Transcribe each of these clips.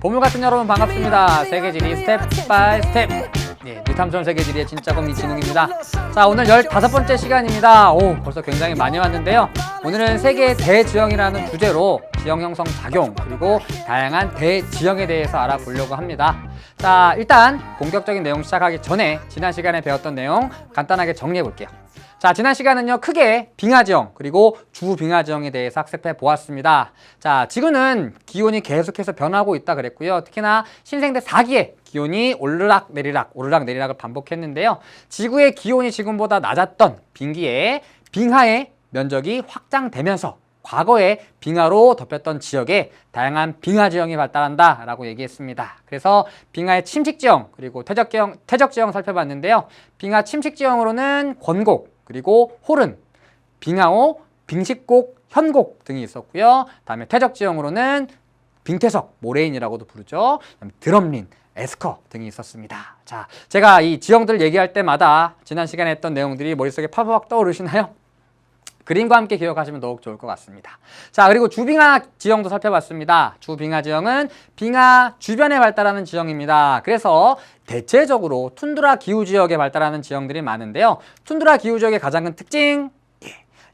보물 같은 여러분 반갑습니다. 세계지리 스텝 바이 스텝. 뉴탐정 세계지리의 진짜검 이진웅입니다. 자, 오늘 15번째 시간입니다. 오, 벌써 굉장히 많이 왔는데요. 오늘은 세계 대지형이라는 주제로 지형 형성 작용 그리고 다양한 대지형에 대해서 알아보려고 합니다. 자, 일단 본격적인 내용 시작하기 전에 지난 시간에 배웠던 내용 간단하게 정리해 볼게요. 자, 지난 시간은요, 크게 빙하지형 그리고 주빙하지형에 대해서 학습해 보았습니다. 자, 지구는 기온이 계속해서 변하고 있다 그랬고요. 특히나 신생대 4기에 기온이 오르락 내리락을 반복했는데요. 지구의 기온이 지금보다 낮았던 빙기에 빙하의 면적이 확장되면서 과거에 빙하로 덮였던 지역에 다양한 빙하지형이 발달한다라고 얘기했습니다. 그래서 빙하의 침식지형 그리고 퇴적지형 살펴봤는데요. 빙하 침식지형으로는 권곡 그리고 호른, 빙하호, 빙식곡, 현곡 등이 있었고요. 다음에 퇴적지형으로는 빙퇴석, 모레인이라고도 부르죠. 드럼린, 에스커 등이 있었습니다. 자, 제가 이 지형들 얘기할 때마다 지난 시간에 했던 내용들이 머릿속에 파박파박 떠오르시나요? 그림과 함께 기억하시면 더욱 좋을 것 같습니다. 자, 그리고 주빙하 지형도 살펴봤습니다. 주빙하 지형은 빙하 주변에 발달하는 지형입니다. 그래서 대체적으로 툰드라 기후 지역에 발달하는 지형들이 많은데요. 툰드라 기후 지역의 가장 큰 특징,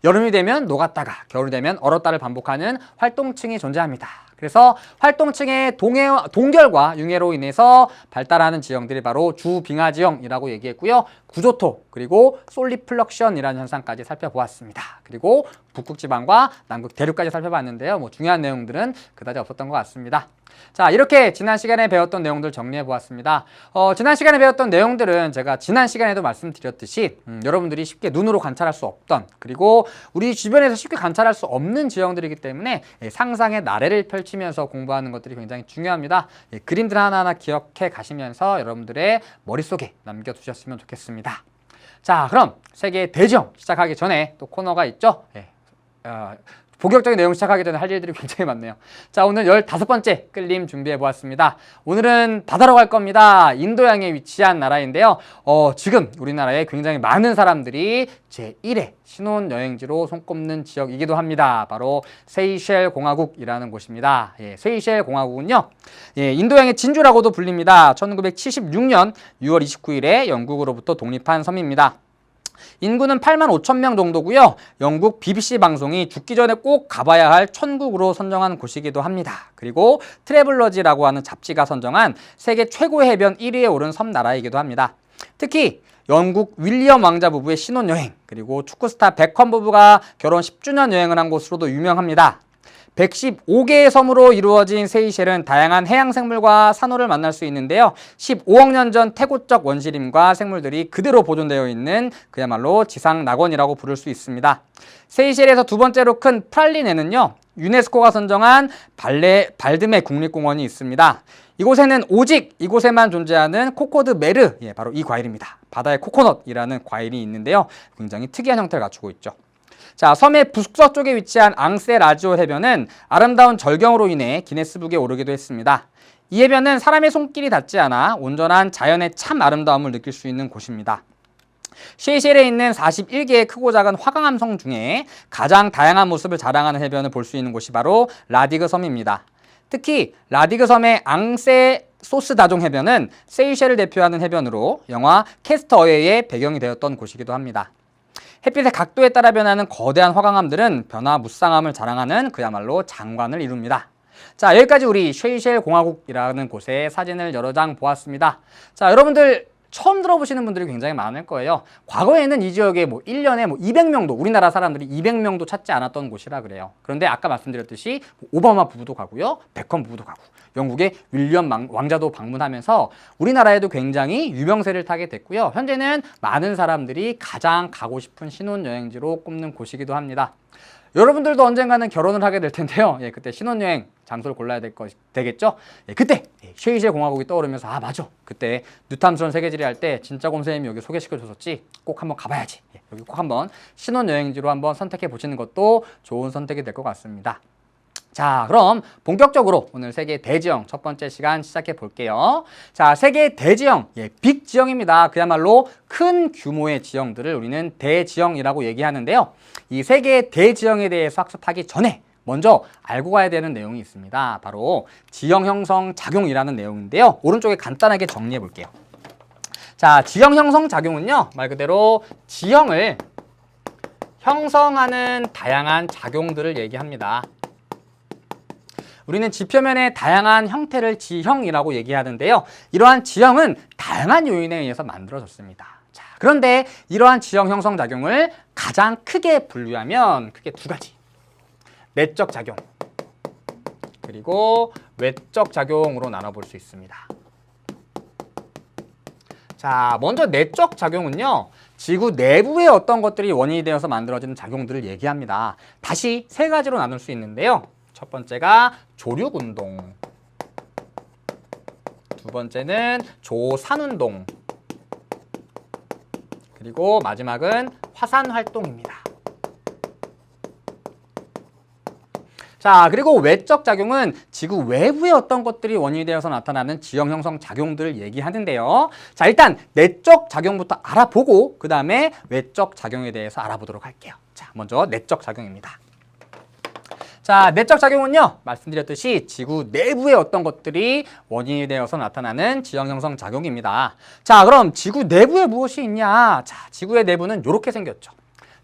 여름이 되면 녹았다가 겨울이 되면 얼었다를 반복하는 활동층이 존재합니다. 그래서 활동층의 동결과 융해로 인해서 발달하는 지형들이 바로 주빙하 지형이라고 얘기했고요. 구조토 그리고 솔리플럭션이라는 현상까지 살펴보았습니다. 그리고 북극지방과 남극 대륙까지 살펴봤는데요. 중요한 내용들은 그다지 없었던 것 같습니다. 자, 이렇게 지난 시간에 배웠던 내용들 정리해 보았습니다. 지난 시간에 배웠던 내용들은 제가 지난 시간에도 말씀드렸듯이 여러분들이 쉽게 눈으로 관찰할 수 없던 그리고 우리 주변에서 쉽게 관찰할 수 없는 지형들이기 때문에 상상의 나래를 펼치면서 공부하는 것들이 굉장히 중요합니다. 그림들 하나하나 기억해 가시면서 여러분들의 머릿속에 남겨두셨으면 좋겠습니다. 자, 그럼 세계 대지형 시작하기 전에 또 코너가 있죠. 본격적인 내용 시작하기 전에 할 일들이 굉장히 많네요. 자, 오늘 15번째 끌림 준비해 보았습니다. 오늘은 바다로 갈 겁니다. 인도양에 위치한 나라인데요. 지금 우리나라에 굉장히 많은 사람들이 제1의 신혼여행지로 손꼽는 지역이기도 합니다. 바로 세이셸 공화국이라는 곳입니다. 세이셸 공화국은요, 인도양의 진주라고도 불립니다. 1976년 6월 29일에 영국으로부터 독립한 섬입니다. 인구는 8만 5천 명 정도고요. 영국 BBC 방송이 죽기 전에 꼭 가봐야 할 천국으로 선정한 곳이기도 합니다. 그리고 트래블러지라고 하는 잡지가 선정한 세계 최고 해변 1위에 오른 섬나라이기도 합니다. 특히 영국 윌리엄 왕자 부부의 신혼여행 그리고 축구스타 베컴 부부가 결혼 10주년 여행을 한 곳으로도 유명합니다. 115개의 섬으로 이루어진 세이셸은 다양한 해양생물과 산호를 만날 수 있는데요. 15억 년 전 태고적 원시림과 생물들이 그대로 보존되어 있는 그야말로 지상낙원이라고 부를 수 있습니다. 세이셸에서 두 번째로 큰 프랄리네는요, 유네스코가 선정한 발드메 국립공원이 있습니다. 이곳에는 오직 이곳에만 존재하는 코코드 메르, 바로 이 과일입니다. 바다의 코코넛이라는 과일이 있는데요. 굉장히 특이한 형태를 갖추고 있죠. 자, 섬의 북서쪽에 위치한 앙세라지오 해변은 아름다운 절경으로 인해 기네스북에 오르기도 했습니다. 이 해변은 사람의 손길이 닿지 않아 온전한 자연의 참 아름다움을 느낄 수 있는 곳입니다. 세이셸에 있는 41개의 크고 작은 화강암 성 중에 가장 다양한 모습을 자랑하는 해변을 볼 수 있는 곳이 바로 라디그 섬입니다. 특히 라디그 섬의 앙세소스 다종 해변은 세이셸을 대표하는 해변으로 영화 캐스터웨이의 배경이 되었던 곳이기도 합니다. 햇빛의 각도에 따라 변하는 거대한 화강암들은 변화무쌍함을 자랑하는 그야말로 장관을 이룹니다. 자, 여기까지 우리 세이셸 공화국이라는 곳의 사진을 여러 장 보았습니다. 자, 여러분들 처음 들어보시는 분들이 굉장히 많을 거예요. 과거에는 이 지역에 1년에 200명도, 우리나라 사람들이 200명도 찾지 않았던 곳이라 그래요. 그런데 아까 말씀드렸듯이 오바마 부부도 가고요, 베컴 부부도 가고, 영국의 윌리엄 왕자도 방문하면서 우리나라에도 굉장히 유명세를 타게 됐고요. 현재는 많은 사람들이 가장 가고 싶은 신혼여행지로 꼽는 곳이기도 합니다. 여러분들도 언젠가는 결혼을 하게 될 텐데요. 그때 신혼여행 장소를 골라야 되겠죠? 그때 세이셸 공화국이 떠오르면서 맞아. 그때 뉴탐스런 세계지리 할 때 진짜 곰선생님이 여기 소개시켜줬었지. 꼭 한번 가봐야지. 여기 꼭 한번 신혼여행지로 한번 선택해 보시는 것도 좋은 선택이 될 것 같습니다. 자, 그럼 본격적으로 오늘 세계 대지형 첫 번째 시간 시작해 볼게요. 자, 세계 대지형, 빅 지형입니다. 그야말로 큰 규모의 지형들을 우리는 대지형이라고 얘기하는데요. 이 세계 대지형에 대해서 학습하기 전에 먼저 알고 가야 되는 내용이 있습니다. 바로 지형 형성 작용이라는 내용인데요. 오른쪽에 간단하게 정리해 볼게요. 자, 지형 형성 작용은요, 말 그대로 지형을 형성하는 다양한 작용들을 얘기합니다. 우리는 지표면의 다양한 형태를 지형이라고 얘기하는데요. 이러한 지형은 다양한 요인에 의해서 만들어졌습니다. 자, 그런데 이러한 지형 형성 작용을 가장 크게 분류하면 크게 두 가지. 내적 작용, 그리고 외적 작용으로 나눠볼 수 있습니다. 자, 먼저 내적 작용은요, 지구 내부의 어떤 것들이 원인이 되어서 만들어지는 작용들을 얘기합니다. 다시 세 가지로 나눌 수 있는데요. 첫 번째가 조륙운동, 두 번째는 조산운동, 그리고 마지막은 화산활동입니다. 자, 그리고 외적 작용은 지구 외부의 어떤 것들이 원인이 되어서 나타나는 지형 형성 작용들을 얘기하는데요. 자, 일단 내적 작용부터 알아보고 그 다음에 외적 작용에 대해서 알아보도록 할게요. 자, 먼저 내적 작용입니다. 자, 내적 작용은요, 말씀드렸듯이 지구 내부의 어떤 것들이 원인이 되어서 나타나는 지형 형성 작용입니다. 자, 그럼 지구 내부에 무엇이 있냐? 자, 지구의 내부는 이렇게 생겼죠.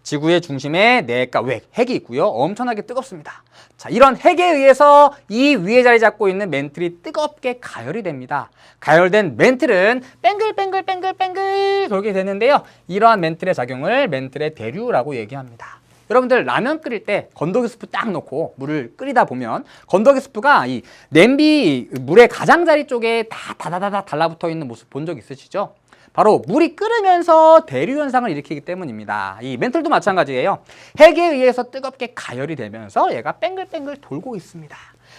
지구의 중심에 내과 외, 핵이 있고요. 엄청나게 뜨겁습니다. 자, 이런 핵에 의해서 이 위에 자리 잡고 있는 멘틀이 뜨겁게 가열이 됩니다. 가열된 멘틀은 뱅글뱅글뱅글뱅글 돌게 되는데요. 이러한 멘틀의 작용을 멘틀의 대류라고 얘기합니다. 여러분들 라면 끓일 때 건더기 스프 딱 넣고 물을 끓이다 보면 건더기 스프가 이 냄비 물의 가장자리 쪽에 다 다다다다 달라붙어 있는 모습 본 적 있으시죠? 바로 물이 끓으면서 대류 현상을 일으키기 때문입니다. 이 멘틀도 마찬가지예요. 핵에 의해서 뜨겁게 가열이 되면서 얘가 뱅글뱅글 돌고 있습니다.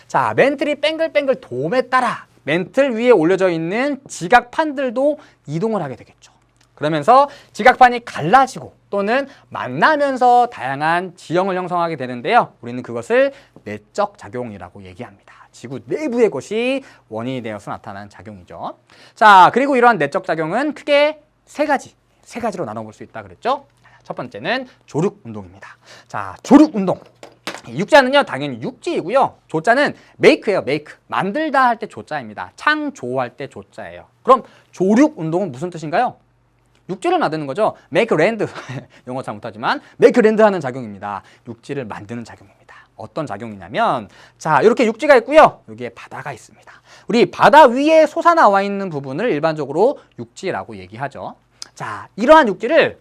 자, 멘틀이 뱅글뱅글 돔에 따라 멘틀 위에 올려져 있는 지각판들도 이동을 하게 되겠죠. 그러면서 지각판이 갈라지고 또는 만나면서 다양한 지형을 형성하게 되는데요. 우리는 그것을 내적 작용이라고 얘기합니다. 지구 내부의 것이 원인이 되어서 나타나는 작용이죠. 자, 그리고 이러한 내적 작용은 크게 세 가지로 나눠볼 수 있다 그랬죠. 첫 번째는 조륙운동입니다. 자, 조륙운동. 육자는요, 당연히 육지이고요. 조자는 make예요, make. 만들다 할 때 조자입니다. 창조할 때 조자예요. 그럼 조륙운동은 무슨 뜻인가요? 육지를 만드는 거죠. make land. 영어 잘 못하지만 make land 하는 작용입니다. 육지를 만드는 작용입니다. 어떤 작용이냐면, 자, 이렇게 육지가 있고요. 여기에 바다가 있습니다. 우리 바다 위에 솟아나와 있는 부분을 일반적으로 육지라고 얘기하죠. 자, 이러한 육지를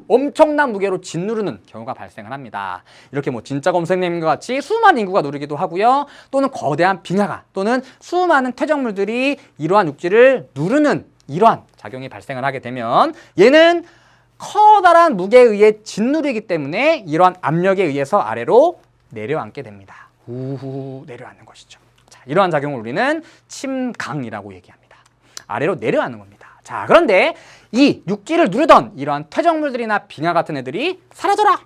엄청난 무게로 짓누르는 경우가 발생을 합니다. 이렇게 뭐 진짜 검색님과 같이 수많은 인구가 누르기도 하고요. 또는 거대한 빙하가 또는 수많은 퇴적물들이 이러한 육지를 누르는 이러한 작용이 발생을 하게 되면 얘는 커다란 무게에 의해 짓누르기 때문에 이러한 압력에 의해서 아래로 내려앉게 됩니다. 우후 내려앉는 것이죠. 자, 이러한 작용을 우리는 침강이라고 얘기합니다. 아래로 내려앉는 겁니다. 자, 그런데 이 육지를 누르던 이러한 퇴적물들이나 빙하 같은 애들이 사라져라!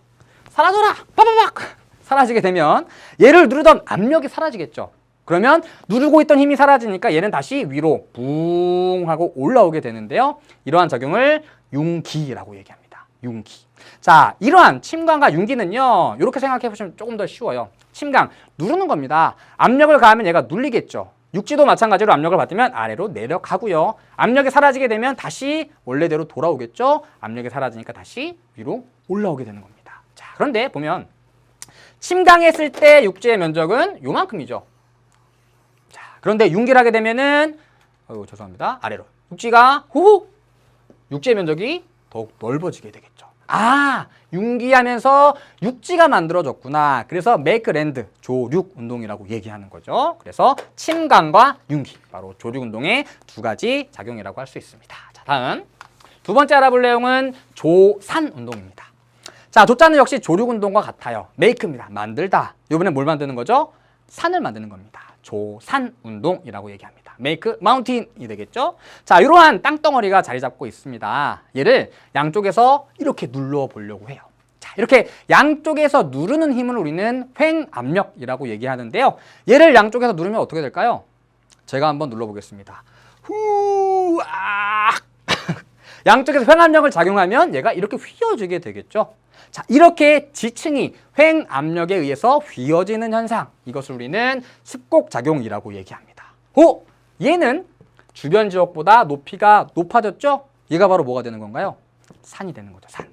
빠바박! 사라지게 되면 얘를 누르던 압력이 사라지겠죠. 그러면 누르고 있던 힘이 사라지니까 얘는 다시 위로 붕 하고 올라오게 되는데요. 이러한 작용을 융기라고 얘기합니다. 융기. 자, 이러한 침강과 융기는요, 이렇게 생각해 보시면 조금 더 쉬워요. 침강, 누르는 겁니다. 압력을 가하면 얘가 눌리겠죠. 육지도 마찬가지로 압력을 받으면 아래로 내려가고요. 압력이 사라지게 되면 다시 원래대로 돌아오겠죠. 압력이 사라지니까 다시 위로 올라오게 되는 겁니다. 자, 그런데 보면 침강했을 때 육지의 면적은 요만큼이죠. 자, 그런데 융기를 하게 되면은 죄송합니다. 아래로. 육지가 육지의 면적이 더욱 넓어지게 되겠죠. 아, 융기하면서 육지가 만들어졌구나. 그래서 make land, 조륙 운동이라고 얘기하는 거죠. 그래서 침강과 융기, 바로 조륙 운동의 두 가지 작용이라고 할 수 있습니다. 자, 다음 두 번째 알아볼 내용은 조산 운동입니다. 자, 조자는 역시 조륙 운동과 같아요. make입니다. 만들다. 이번에 뭘 만드는 거죠? 산을 만드는 겁니다. 조산 운동이라고 얘기합니다. make mountain이 되겠죠. 자, 이러한 땅덩어리가 자리 잡고 있습니다. 얘를 양쪽에서 이렇게 눌러 보려고 해요. 자, 이렇게 양쪽에서 누르는 힘을 우리는 횡압력이라고 얘기하는데요. 얘를 양쪽에서 누르면 어떻게 될까요? 제가 한번 눌러 보겠습니다. 양쪽에서 횡압력을 작용하면 얘가 이렇게 휘어지게 되겠죠. 자, 이렇게 지층이 횡압력에 의해서 휘어지는 현상, 이것을 우리는 습곡작용이라고 얘기합니다. 얘는 주변 지역보다 높이가 높아졌죠? 얘가 바로 뭐가 되는 건가요? 산이 되는 거죠. 산.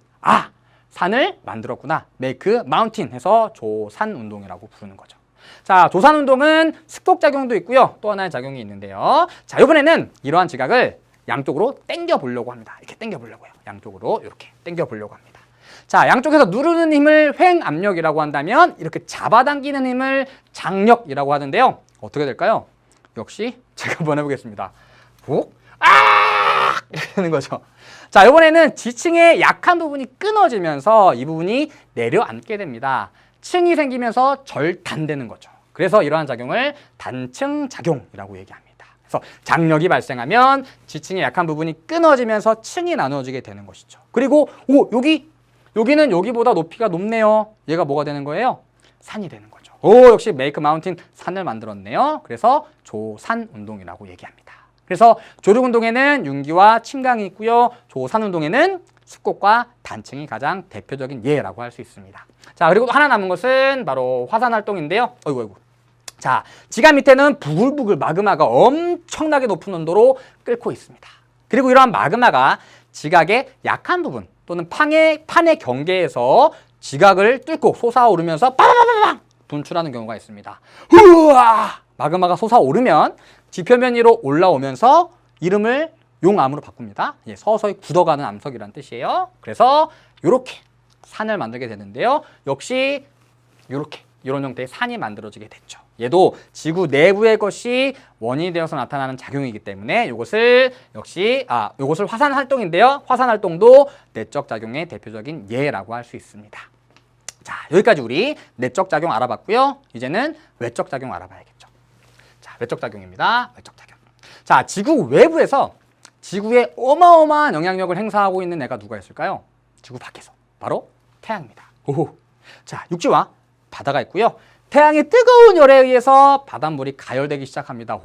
산을 만들었구나. make mountain 해서 조산운동이라고 부르는 거죠. 자, 조산운동은 습곡작용도 있고요. 또 하나의 작용이 있는데요. 자, 이번에는 이러한 지각을 양쪽으로 당겨 보려고 합니다. 이렇게 당겨 보려고요. 양쪽으로 이렇게 당겨 보려고 합니다. 자, 양쪽에서 누르는 힘을 횡압력이라고 한다면 이렇게 잡아당기는 힘을 장력이라고 하는데요. 어떻게 될까요? 역시 제가 한번 해보겠습니다. 이렇게 되는 거죠. 자, 이번에는 지층의 약한 부분이 끊어지면서 이 부분이 내려앉게 됩니다. 층이 생기면서 절단되는 거죠. 그래서 이러한 작용을 단층작용이라고 얘기합니다. 그래서 장력이 발생하면 지층의 약한 부분이 끊어지면서 층이 나누어지게 되는 것이죠. 그리고 여기는 여기보다 높이가 높네요. 얘가 뭐가 되는 거예요? 산이 되는 거죠. 역시 make mountain, 산을 만들었네요. 그래서 조산운동이라고 얘기합니다. 그래서 조류운동에는 융기와 침강이 있고요. 조산운동에는 습곡과 단층이 가장 대표적인 예라고 할 수 있습니다. 자, 그리고 하나 남은 것은 바로 화산활동인데요. 어이구. 자, 지각 밑에는 부글부글 마그마가 엄청나게 높은 온도로 끓고 있습니다. 그리고 이러한 마그마가 지각의 약한 부분 또는 판의 경계에서 지각을 뚫고 솟아오르면서 빠바바바방 분출하는 경우가 있습니다. 마그마가 솟아오르면 지표면 위로 올라오면서 이름을 용암으로 바꿉니다. 서서히 굳어가는 암석이라는 뜻이에요. 그래서 이렇게 산을 만들게 되는데요. 역시 이렇게 이런 형태의 산이 만들어지게 됐죠. 얘도 지구 내부의 것이 원인이 되어서 나타나는 작용이기 때문에 이것을 화산활동인데요. 화산활동도 내적 작용의 대표적인 예라고 할 수 있습니다. 자, 여기까지 우리 내적 작용 알아봤고요. 이제는 외적 작용 알아봐야겠죠. 자, 외적 작용입니다. 외적 작용. 자, 지구 외부에서 지구에 어마어마한 영향력을 행사하고 있는 애가 누가 있을까요? 지구 밖에서. 바로 태양입니다. 자, 육지와 바다가 있고요. 태양의 뜨거운 열에 의해서 바닷물이 가열되기 시작합니다.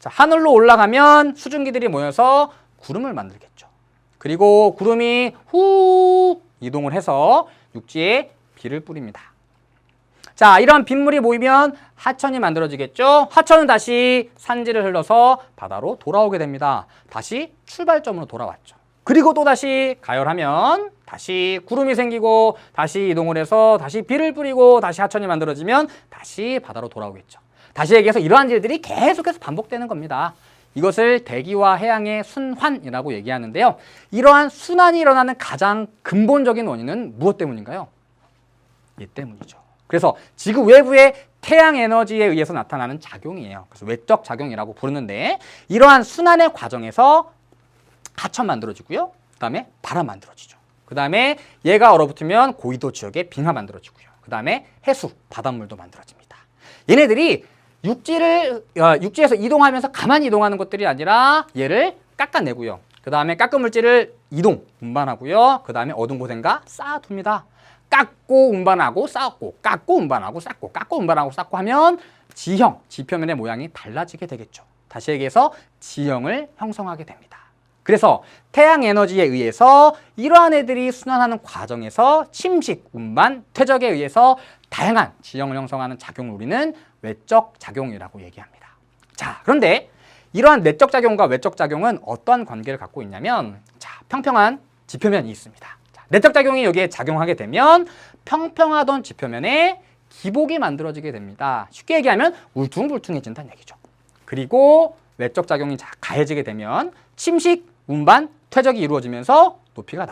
자, 하늘로 올라가면 수증기들이 모여서 구름을 만들겠죠. 그리고 구름이 후 이동을 해서 육지에 비를 뿌립니다. 자, 이런 빗물이 모이면 하천이 만들어지겠죠. 하천은 다시 산지를 흘러서 바다로 돌아오게 됩니다. 다시 출발점으로 돌아왔죠. 그리고 또다시 가열하면 다시 구름이 생기고 다시 이동을 해서 다시 비를 뿌리고 다시 하천이 만들어지면 다시 바다로 돌아오겠죠. 다시 얘기해서 이러한 일들이 계속해서 반복되는 겁니다. 이것을 대기와 해양의 순환이라고 얘기하는데요. 이러한 순환이 일어나는 가장 근본적인 원인은 무엇 때문인가요? 얘 때문이죠. 그래서 지구 외부의 태양 에너지에 의해서 나타나는 작용이에요. 그래서 외적 작용이라고 부르는데 이러한 순환의 과정에서 하천 만들어지고요. 그 다음에 바람 만들어지죠. 그 다음에 얘가 얼어붙으면 고위도 지역에 빙하 만들어지고요. 그 다음에 해수, 바닷물도 만들어집니다. 얘네들이 육지에서 이동하면서 가만히 이동하는 것들이 아니라 얘를 깎아내고요. 그 다음에 깎은 물질을 운반하고요. 그 다음에 어두운 곳엔가 쌓아둡니다. 깎고 운반하고 쌓고 깎고 운반하고 쌓고 깎고 운반하고 쌓고 하면 지표면의 모양이 달라지게 되겠죠. 다시 얘기해서 지형을 형성하게 됩니다. 그래서 태양 에너지에 의해서 이러한 애들이 순환하는 과정에서 침식, 운반, 퇴적에 의해서 다양한 지형을 형성하는 작용을 우리는 외적 작용이라고 얘기합니다. 자, 그런데 이러한 내적 작용과 외적 작용은 어떠한 관계를 갖고 있냐면 평평한 지표면이 있습니다. 내적 작용이 여기에 작용하게 되면 평평하던 지표면에 기복이 만들어지게 됩니다. 쉽게 얘기하면 울퉁불퉁해진다는 얘기죠. 그리고 외적 작용이 가해지게 되면 침식, 운반, 퇴적이 이루어지면서 높이가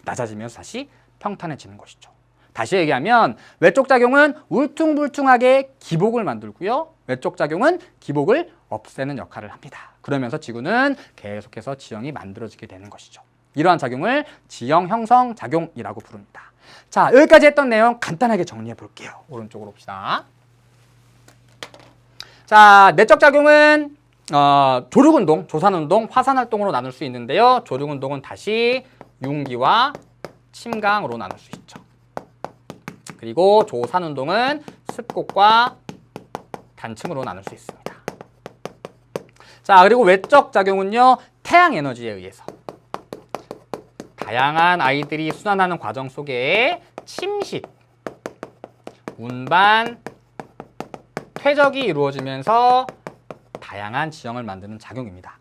낮아지면서 다시 평탄해지는 것이죠. 다시 얘기하면 외적 작용은 울퉁불퉁하게 기복을 만들고요. 외적 작용은 기복을 없애는 역할을 합니다. 그러면서 지구는 계속해서 지형이 만들어지게 되는 것이죠. 이러한 작용을 지형 형성 작용이라고 부릅니다. 자, 여기까지 했던 내용 간단하게 정리해 볼게요. 오른쪽으로 봅시다. 자, 내적 작용은 조류운동, 조산운동, 화산활동으로 나눌 수 있는데요. 조류운동은 다시 융기와 침강으로 나눌 수 있죠. 그리고 조산운동은 습곡과 단층으로 나눌 수 있습니다. 자, 그리고 외적 작용은요, 태양 에너지에 의해서 다양한 아이들이 순환하는 과정 속에 침식, 운반, 퇴적이 이루어지면서 다양한 지형을 만드는 작용입니다.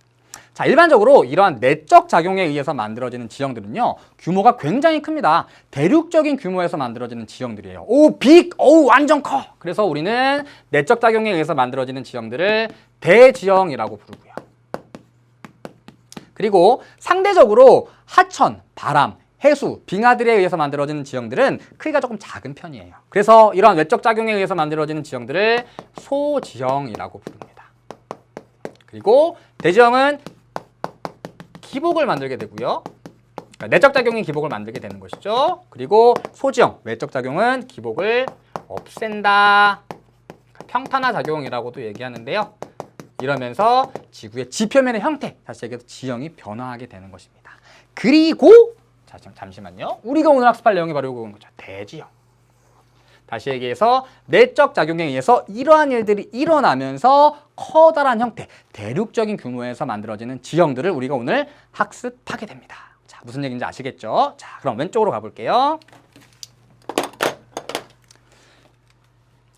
자, 일반적으로 이러한 내적 작용에 의해서 만들어지는 지형들은요, 규모가 굉장히 큽니다. 대륙적인 규모에서 만들어지는 지형들이에요. 오, 빅! 오, 완전 커! 그래서 우리는 내적 작용에 의해서 만들어지는 지형들을 대지형이라고 부르고요. 그리고 상대적으로 하천, 바람, 해수, 빙하들에 의해서 만들어지는 지형들은 크기가 조금 작은 편이에요. 그래서 이러한 외적 작용에 의해서 만들어지는 지형들을 소지형이라고 부릅니다. 그리고 대지형은 기복을 만들게 되고요. 그러니까 내적 작용이 기복을 만들게 되는 것이죠. 그리고 소지형, 외적 작용은 기복을 없앤다. 그러니까 평탄화 작용이라고도 얘기하는데요. 이러면서 지구의 지표면의 형태, 다시 얘기해서 지형이 변화하게 되는 것입니다. 그리고 잠시만요. 우리가 오늘 학습할 내용이 바로 이건 거죠. 대지형. 다시 얘기해서 내적 작용에 의해서 이러한 일들이 일어나면서 커다란 형태, 대륙적인 규모에서 만들어지는 지형들을 우리가 오늘 학습하게 됩니다. 자, 무슨 얘기인지 아시겠죠? 자, 그럼 왼쪽으로 가볼게요.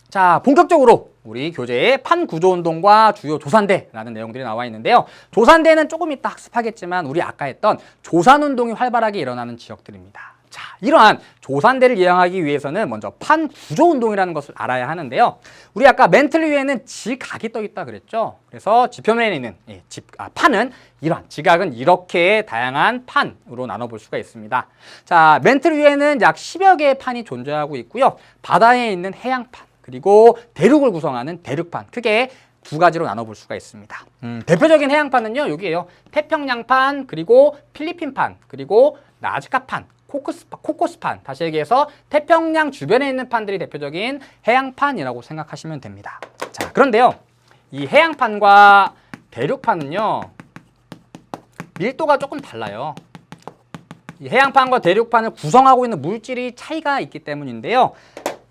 자, 본격적으로 우리 교재에 판구조운동과 주요 조산대라는 내용들이 나와 있는데요. 조산대는 조금 이따 학습하겠지만 우리 아까 했던 조산운동이 활발하게 일어나는 지역들입니다. 자, 이러한 조산대를 이해하기 위해서는 먼저 판구조운동이라는 것을 알아야 하는데요. 우리 아까 멘틀 위에는 지각이 떠 있다 그랬죠. 그래서 지표면에 있는 판은 이러한 지각은 이렇게 다양한 판으로 나눠볼 수가 있습니다. 자, 멘틀 위에는 약 10여 개의 판이 존재하고 있고요. 바다에 있는 해양판, 그리고 대륙을 구성하는 대륙판, 크게 두 가지로 나눠볼 수가 있습니다. 대표적인 해양판은요, 여기에요. 태평양판, 그리고 필리핀판, 그리고 나즈카판, 코코스판, 다시 얘기해서 태평양 주변에 있는 판들이 대표적인 해양판이라고 생각하시면 됩니다. 자, 그런데요, 이 해양판과 대륙판은요, 밀도가 조금 달라요. 이 해양판과 대륙판을 구성하고 있는 물질이 차이가 있기 때문인데요.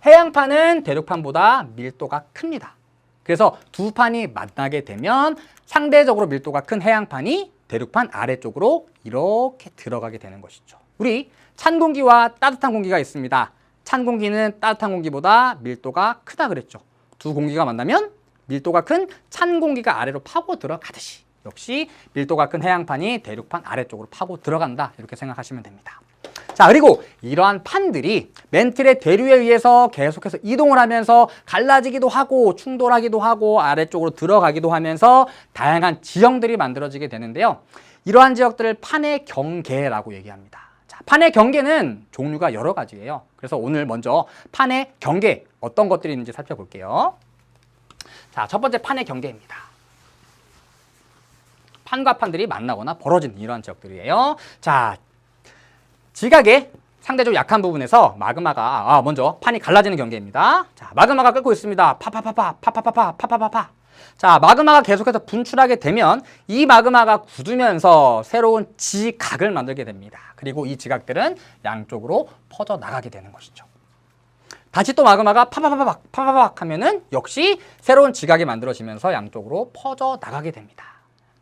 해양판은 대륙판보다 밀도가 큽니다. 그래서 두 판이 만나게 되면 상대적으로 밀도가 큰 해양판이 대륙판 아래쪽으로 이렇게 들어가게 되는 것이죠. 우리 찬 공기와 따뜻한 공기가 있습니다. 찬 공기는 따뜻한 공기보다 밀도가 크다 그랬죠. 두 공기가 만나면 밀도가 큰 찬 공기가 아래로 파고 들어가듯이 역시 밀도가 큰 해양판이 대륙판 아래쪽으로 파고 들어간다, 이렇게 생각하시면 됩니다. 자, 그리고 이러한 판들이 멘틀의 대류에 의해서 계속해서 이동을 하면서 갈라지기도 하고 충돌하기도 하고 아래쪽으로 들어가기도 하면서 다양한 지형들이 만들어지게 되는데요. 이러한 지역들을 판의 경계라고 얘기합니다. 자, 판의 경계는 종류가 여러 가지예요. 그래서 오늘 먼저 판의 경계, 어떤 것들이 있는지 살펴볼게요. 자, 첫 번째 판의 경계입니다. 판과 판들이 만나거나 벌어지는 이러한 지역들이에요. 자, 지각의 상대적으로 약한 부분에서 마그마가 먼저 판이 갈라지는 경계입니다. 자, 마그마가 끓고 있습니다. 파파파파. 자, 마그마가 계속해서 분출하게 되면 이 마그마가 굳으면서 새로운 지각을 만들게 됩니다. 그리고 이 지각들은 양쪽으로 퍼져 나가게 되는 것이죠. 다시 또 마그마가 파파파박 하면은 역시 새로운 지각이 만들어지면서 양쪽으로 퍼져 나가게 됩니다.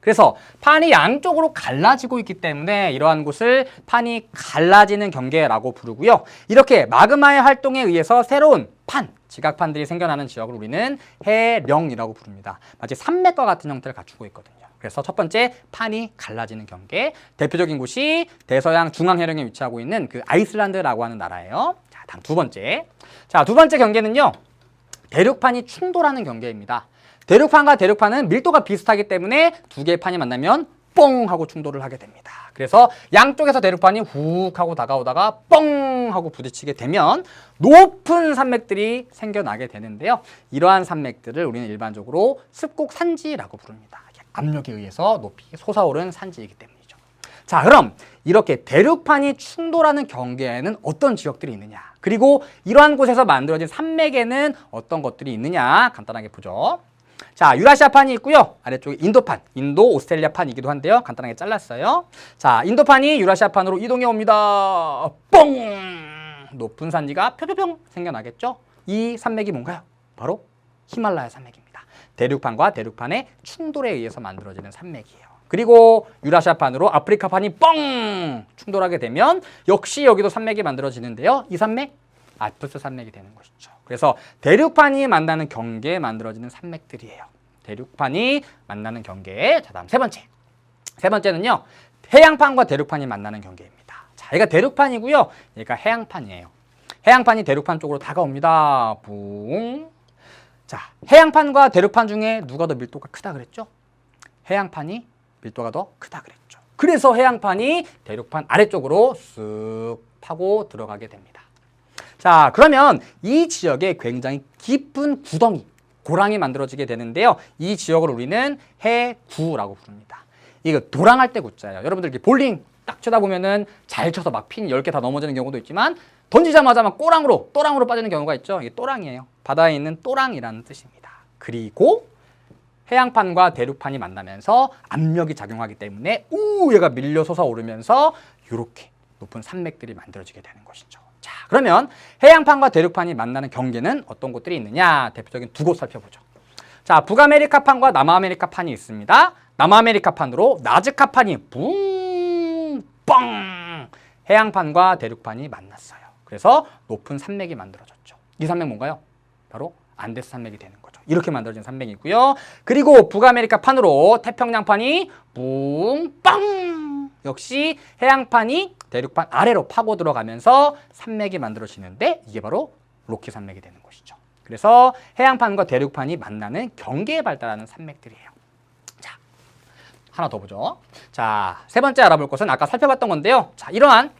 그래서 판이 양쪽으로 갈라지고 있기 때문에 이러한 곳을 판이 갈라지는 경계라고 부르고요. 이렇게 마그마의 활동에 의해서 새로운 판, 지각판들이 생겨나는 지역을 우리는 해령이라고 부릅니다. 마치 산맥과 같은 형태를 갖추고 있거든요. 그래서 첫 번째, 판이 갈라지는 경계. 대표적인 곳이 대서양 중앙해령에 위치하고 있는 그 아이슬란드라고 하는 나라예요. 자, 다음 두 번째. 자, 두 번째 경계는요, 대륙판이 충돌하는 경계입니다. 대륙판과 대륙판은 밀도가 비슷하기 때문에 두 개의 판이 만나면 뽕 하고 충돌을 하게 됩니다. 그래서 양쪽에서 대륙판이 훅 하고 다가오다가 뻥 하고 부딪히게 되면 높은 산맥들이 생겨나게 되는데요. 이러한 산맥들을 우리는 일반적으로 습곡 산지라고 부릅니다. 압력에 의해서 높이 솟아오른 산지이기 때문이죠. 자, 그럼 이렇게 대륙판이 충돌하는 경계에는 어떤 지역들이 있느냐, 그리고 이러한 곳에서 만들어진 산맥에는 어떤 것들이 있느냐 간단하게 보죠. 자, 유라시아판이 있고요. 아래쪽에 인도판, 인도 오스트레일리아판이기도 한데요. 간단하게 잘랐어요. 자, 인도판이 유라시아판으로 이동해 옵니다. 뽕! 높은 산지가 펴펴평 생겨나겠죠? 이 산맥이 뭔가요? 바로 히말라야 산맥입니다. 대륙판과 대륙판의 충돌에 의해서 만들어지는 산맥이에요. 그리고 유라시아판으로 아프리카판이 뻥 충돌하게 되면 역시 여기도 산맥이 만들어지는데요. 이 산맥 알프스 산맥이 되는 것이죠. 그래서 대륙판이 만나는 경계에 만들어지는 산맥들이에요. 대륙판이 만나는 경계. 자, 다음 세 번째. 세 번째는요. 해양판과 대륙판이 만나는 경계입니다. 자, 얘가 대륙판이고요. 얘가 해양판이에요. 해양판이 대륙판 쪽으로 다가옵니다. 붕. 자, 해양판과 대륙판 중에 누가 더 밀도가 크다 그랬죠? 해양판이 밀도가 더 크다 그랬죠. 그래서 해양판이 대륙판 아래쪽으로 쓱 파고 들어가게 됩니다. 자, 그러면 이 지역에 굉장히 깊은 구덩이, 고랑이 만들어지게 되는데요. 이 지역을 우리는 해구라고 부릅니다. 이거 도랑할 때 구자예요. 여러분들 이렇게 볼링 딱 쳐다 보면은 잘 쳐서 막 핀 10개 다 넘어지는 경우도 있지만 던지자마자 막 또랑으로 빠지는 경우가 있죠. 이게 또랑이에요. 바다에 있는 또랑이라는 뜻입니다. 그리고 해양판과 대륙판이 만나면서 압력이 작용하기 때문에 얘가 밀려서서 오르면서 이렇게 높은 산맥들이 만들어지게 되는 것이죠. 자, 그러면 해양판과 대륙판이 만나는 경계는 어떤 곳들이 있느냐? 대표적인 두 곳 살펴보죠. 자, 북아메리카판과 남아메리카판이 있습니다. 남아메리카판으로 나즈카판이 붕! 뻥! 해양판과 대륙판이 만났어요. 그래서 높은 산맥이 만들어졌죠. 이 산맥 뭔가요? 바로 안데스 산맥이 되는 거죠. 이렇게 만들어진 산맥이고요. 그리고 북아메리카판으로 태평양판이 붕! 빵! 역시 해양판이 대륙판 아래로 파고 들어가면서 산맥이 만들어지는데 이게 바로 로키 산맥이 되는 것이죠. 그래서 해양판과 대륙판이 만나는 경계에 발달하는 산맥들이에요. 자, 하나 더 보죠. 자, 세 번째 알아볼 것은 아까 살펴봤던 건데요. 자, 이러한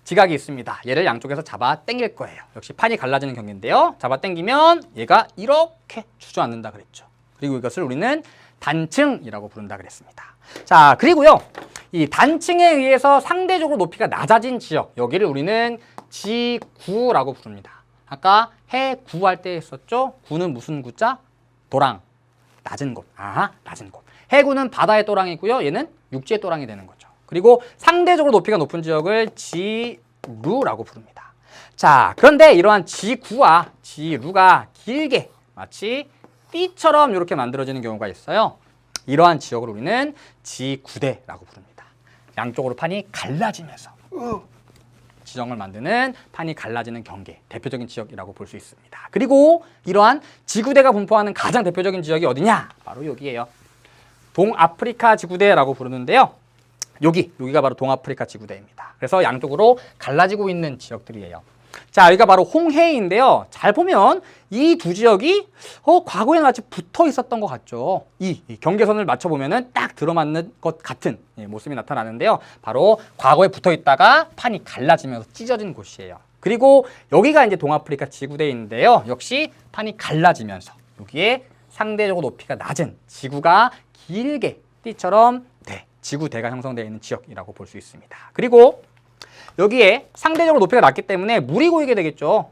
지각이 있습니다. 얘를 양쪽에서 잡아 당길 거예요. 역시 판이 갈라지는 경계인데요. 잡아 당기면 얘가 이렇게 주저앉는다 그랬죠. 그리고 이것을 우리는 단층이라고 부른다 그랬습니다. 자, 그리고요. 이 단층에 의해서 상대적으로 높이가 낮아진 지역, 여기를 우리는 지구라고 부릅니다. 아까 해구 할 때 했었죠? 구는 무슨 구자? 도랑, 낮은 곳. 낮은 곳. 해구는 바다의 또랑이고요. 얘는 육지의 또랑이 되는 거죠. 그리고 상대적으로 높이가 높은 지역을 지루라고 부릅니다. 자, 그런데 이러한 지구와 지루가 길게 마치 띠처럼 이렇게 만들어지는 경우가 있어요. 이러한 지역을 우리는 지구대라고 부릅니다. 양쪽으로 판이 갈라지면서 지정을 만드는 판이 갈라지는 경계, 대표적인 지역이라고 볼 수 있습니다. 그리고 이러한 지구대가 분포하는 가장 대표적인 지역이 어디냐? 바로 여기예요. 동아프리카 지구대라고 부르는데요. 여기가 바로 동아프리카 지구대입니다. 그래서 양쪽으로 갈라지고 있는 지역들이에요. 자, 여기가 바로 홍해인데요. 잘 보면 이 두 지역이 과거에 마치 붙어 있었던 것 같죠. 이 경계선을 맞춰보면은 딱 들어맞는 것 같은 모습이 나타나는데요. 바로 과거에 붙어 있다가 판이 갈라지면서 찢어진 곳이에요. 그리고 여기가 이제 동아프리카 지구대인데요. 역시 판이 갈라지면서 여기에 상대적으로 높이가 낮은 지구가 길게 띠처럼 지구대가 형성되어 있는 지역이라고 볼 수 있습니다. 그리고 여기에 상대적으로 높이가 낮기 때문에 물이 고이게 되겠죠.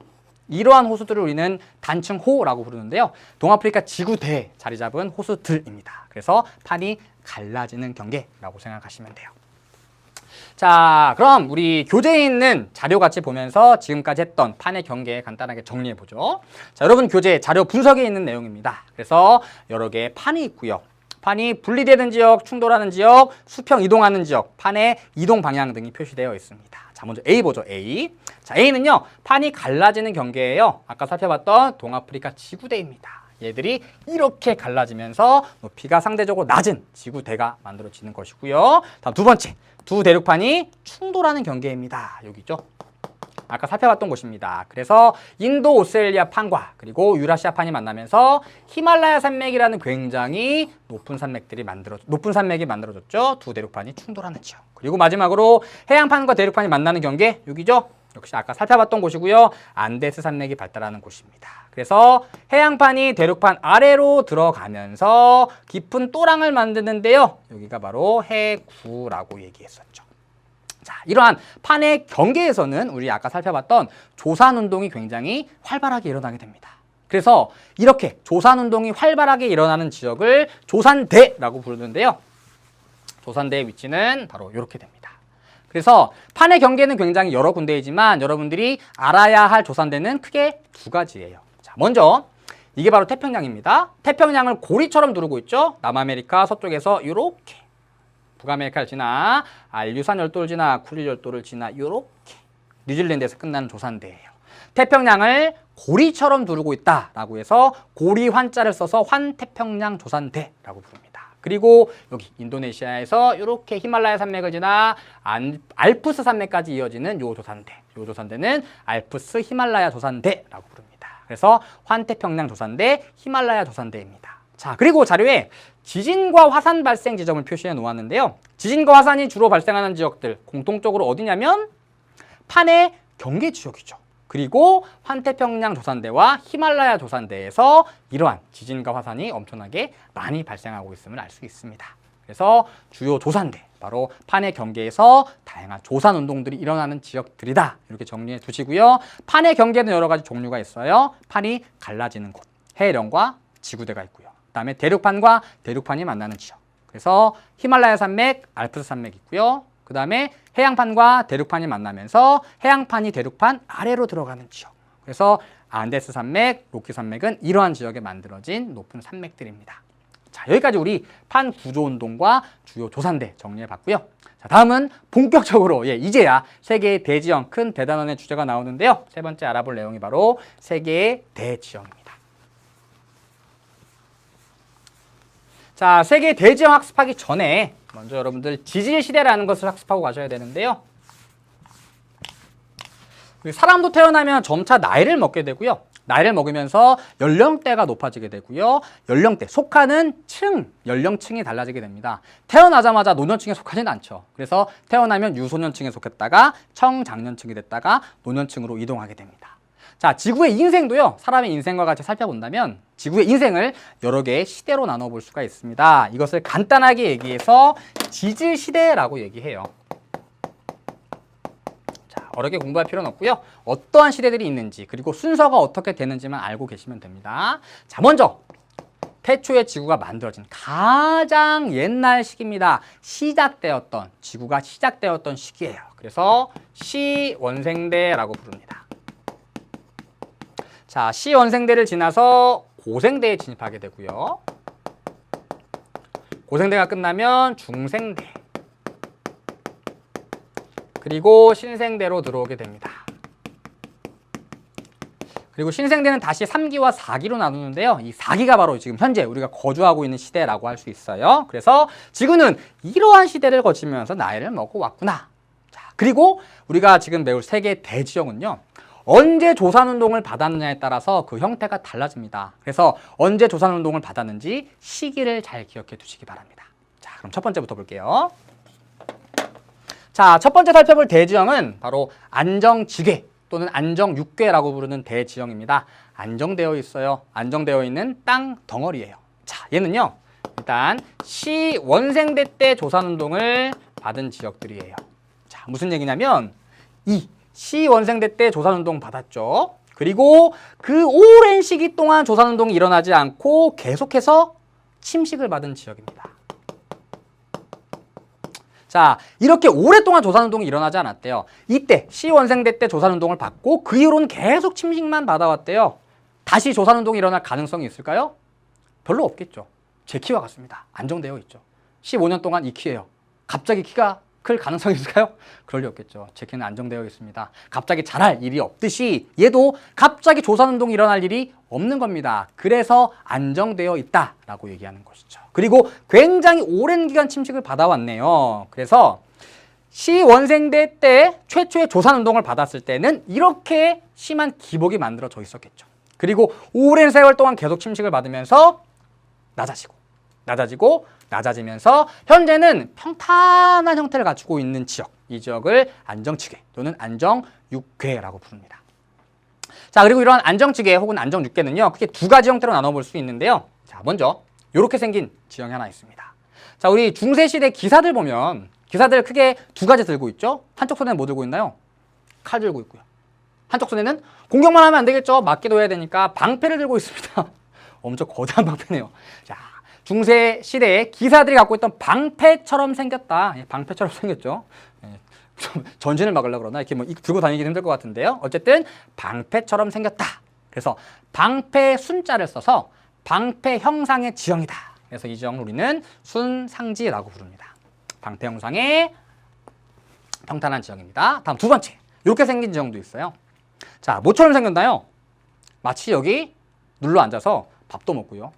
이러한 호수들을 우리는 단층호라고 부르는데요. 동아프리카 지구대에 자리 잡은 호수들입니다. 그래서 판이 갈라지는 경계라고 생각하시면 돼요. 자, 그럼 우리 교재에 있는 자료 같이 보면서 지금까지 했던 판의 경계 간단하게 정리해보죠. 자, 여러분 교재 자료 분석에 있는 내용입니다. 그래서 여러 개의 판이 있고요. 판이 분리되는 지역, 충돌하는 지역, 수평 이동하는 지역, 판의 이동 방향 등이 표시되어 있습니다. 자, 먼저 A 보죠. A. 자, A는요. 판이 갈라지는 경계예요. 아까 살펴봤던 동아프리카 지구대입니다. 얘들이 이렇게 갈라지면서 높이가 상대적으로 낮은 지구대가 만들어지는 것이고요. 다음 두 번째. 두 대륙판이 충돌하는 경계입니다. 여기죠. 아까 살펴봤던 곳입니다. 그래서 인도 오세ania 판과 그리고 유라시아 판이 만나면서 히말라야 산맥이라는 굉장히 높은 산맥이 만들어졌죠. 두 대륙판이 충돌하는 지역. 그리고 마지막으로 해양판과 대륙판이 만나는 경계 여기죠. 역시 아까 살펴봤던 곳이고요. 안데스 산맥이 발달하는 곳입니다. 그래서 해양판이 대륙판 아래로 들어가면서 깊은 또랑을 만드는데요. 여기가 바로 해구라고 얘기했었죠. 자, 이러한 판의 경계에서는 우리 아까 살펴봤던 조산운동이 굉장히 활발하게 일어나게 됩니다. 그래서 이렇게 조산운동이 활발하게 일어나는 지역을 조산대라고 부르는데요. 조산대의 위치는 바로 이렇게 됩니다. 그래서 판의 경계는 굉장히 여러 군데이지만 여러분들이 알아야 할 조산대는 크게 두 가지예요. 자, 먼저 이게 바로 태평양입니다. 태평양을 고리처럼 두르고 있죠. 남아메리카 서쪽에서 이렇게 북아메리카를 지나 알류산 열도를 지나 쿠릴 열도를 지나 이렇게 뉴질랜드에서 끝나는 조산대예요. 태평양을 고리처럼 두르고 있다라고 해서 고리 환자를 써서 환태평양 조산대라고 부릅니다. 그리고 여기 인도네시아에서 이렇게 히말라야 산맥을 지나 알프스 산맥까지 이어지는 요 조산대. 요 조산대는 알프스 히말라야 조산대라고 부릅니다. 그래서 환태평양 조산대, 히말라야 조산대입니다. 자, 그리고 자료에 지진과 화산 발생 지점을 표시해 놓았는데요. 지진과 화산이 주로 발생하는 지역들 공통적으로 어디냐면 판의 경계 지역이죠. 그리고 환태평양 조산대와 히말라야 조산대에서 이러한 지진과 화산이 엄청나게 많이 발생하고 있음을 알 수 있습니다. 그래서 주요 조산대, 바로 판의 경계에서 다양한 조산 운동들이 일어나는 지역들이다. 이렇게 정리해 두시고요. 판의 경계는 여러 가지 종류가 있어요. 판이 갈라지는 곳, 해령과 지구대가 있고요. 그다음에 대륙판과 대륙판이 만나는 지역. 그래서 히말라야 산맥, 알프스 산맥이 있고요. 그 다음에 해양판과 대륙판이 만나면서 해양판이 대륙판 아래로 들어가는 지역. 그래서 안데스 산맥, 로키 산맥은 이러한 지역에 만들어진 높은 산맥들입니다. 자, 여기까지 우리 판 구조 운동과 주요 조산대 정리해 봤고요. 자, 다음은 본격적으로 이제야 세계의 대지형, 큰 대단원의 주제가 나오는데요. 세 번째 알아볼 내용이 바로 세계의 대지형입니다. 자, 세계 대지형 학습하기 전에 먼저 여러분들 지질시대라는 것을 학습하고 가셔야 되는데요. 사람도 태어나면 점차 나이를 먹게 되고요. 나이를 먹으면서 연령대가 높아지게 되고요. 연령대, 속하는 층, 연령층이 달라지게 됩니다. 태어나자마자 노년층에 속하지는 않죠. 그래서 태어나면 유소년층에 속했다가 청장년층이 됐다가 노년층으로 이동하게 됩니다. 자, 지구의 인생도요, 사람의 인생과 같이 살펴본다면 지구의 인생을 여러 개의 시대로 나눠볼 수가 있습니다. 이것을 간단하게 얘기해서 지질시대라고 얘기해요. 자, 어렵게 공부할 필요는 없고요. 어떠한 시대들이 있는지, 그리고 순서가 어떻게 되는지만 알고 계시면 됩니다. 자, 먼저 태초에 지구가 만들어진 가장 옛날 시기입니다. 지구가 시작되었던 시기예요. 그래서 시원생대라고 부릅니다. 자, 시원생대를 지나서 고생대에 진입하게 되고요. 고생대가 끝나면 중생대, 그리고 신생대로 들어오게 됩니다. 그리고 신생대는 다시 3기와 4기로 나누는데요. 이 4기가 바로 지금 현재 우리가 거주하고 있는 시대라고 할 수 있어요. 그래서 지구는 이러한 시대를 거치면서 나이를 먹고 왔구나. 자, 그리고 우리가 지금 배울 세계 대지형은요, 언제 조산운동을 받았느냐에 따라서 그 형태가 달라집니다. 그래서 언제 조산운동을 받았는지 시기를 잘 기억해 두시기 바랍니다. 자, 그럼 첫 번째부터 볼게요. 자, 첫 번째 살펴볼 대지형은 바로 안정지괴 또는 안정육괴라고 부르는 대지형입니다. 안정되어 있어요. 안정되어 있는 땅 덩어리예요. 자, 얘는요, 일단 시원생대 때 조산운동을 받은 지역들이에요. 자, 무슨 얘기냐면 이 시원생대 때 조산운동 받았죠. 그리고 그 오랜 시기 동안 조산운동이 일어나지 않고 계속해서 침식을 받은 지역입니다. 자, 이렇게 오랫동안 조산운동이 일어나지 않았대요. 이때 시원생대 때 조산운동을 받고 그 이후로는 계속 침식만 받아왔대요. 다시 조산운동이 일어날 가능성이 있을까요? 별로 없겠죠. 제 키와 같습니다. 안정되어 있죠. 15년 동안 이 키예요. 갑자기 키가 클 가능성이 있을까요? 그럴 리 없겠죠. 제 키는 안정되어 있습니다. 갑자기 자랄 일이 없듯이 얘도 갑자기 조산운동이 일어날 일이 없는 겁니다. 그래서 안정되어 있다라고 얘기하는 것이죠. 그리고 굉장히 오랜 기간 침식을 받아왔네요. 그래서 시원생대 때 최초의 조산운동을 받았을 때는 이렇게 심한 기복이 만들어져 있었겠죠. 그리고 오랜 세월 동안 계속 침식을 받으면서 낮아지면서 현재는 평탄한 형태를 갖추고 있는 지역, 이 지역을 안정지괴 또는 안정육괴라고 부릅니다. 자, 그리고 이런 안정지괴 혹은 안정육괴는요, 크게 두 가지 형태로 나눠볼 수 있는데요. 자, 먼저 이렇게 생긴 지형이 하나 있습니다. 자, 우리 중세시대 기사들 보면 기사들 크게 두 가지 들고 있죠. 한쪽 손에는 뭐 들고 있나요? 칼 들고 있고요. 한쪽 손에는 공격만 하면 안 되겠죠. 맞기도 해야 되니까 방패를 들고 있습니다. 엄청 거대한 방패네요. 자, 중세 시대에 기사들이 갖고 있던 방패처럼 생겼다. 방패처럼 생겼죠. 전신을 막으려고 그러나 이렇게 뭐 들고 다니기 힘들 것 같은데요. 어쨌든 방패처럼 생겼다. 그래서 방패 순자를 써서 방패 형상의 지형이다. 그래서 이 지형을 우리는 순상지라고 부릅니다. 방패 형상의 평탄한 지형입니다. 다음 두 번째, 이렇게 생긴 지형도 있어요. 자, 뭐처럼 생겼나요? 마치 여기 눌러 앉아서 밥도 먹고요,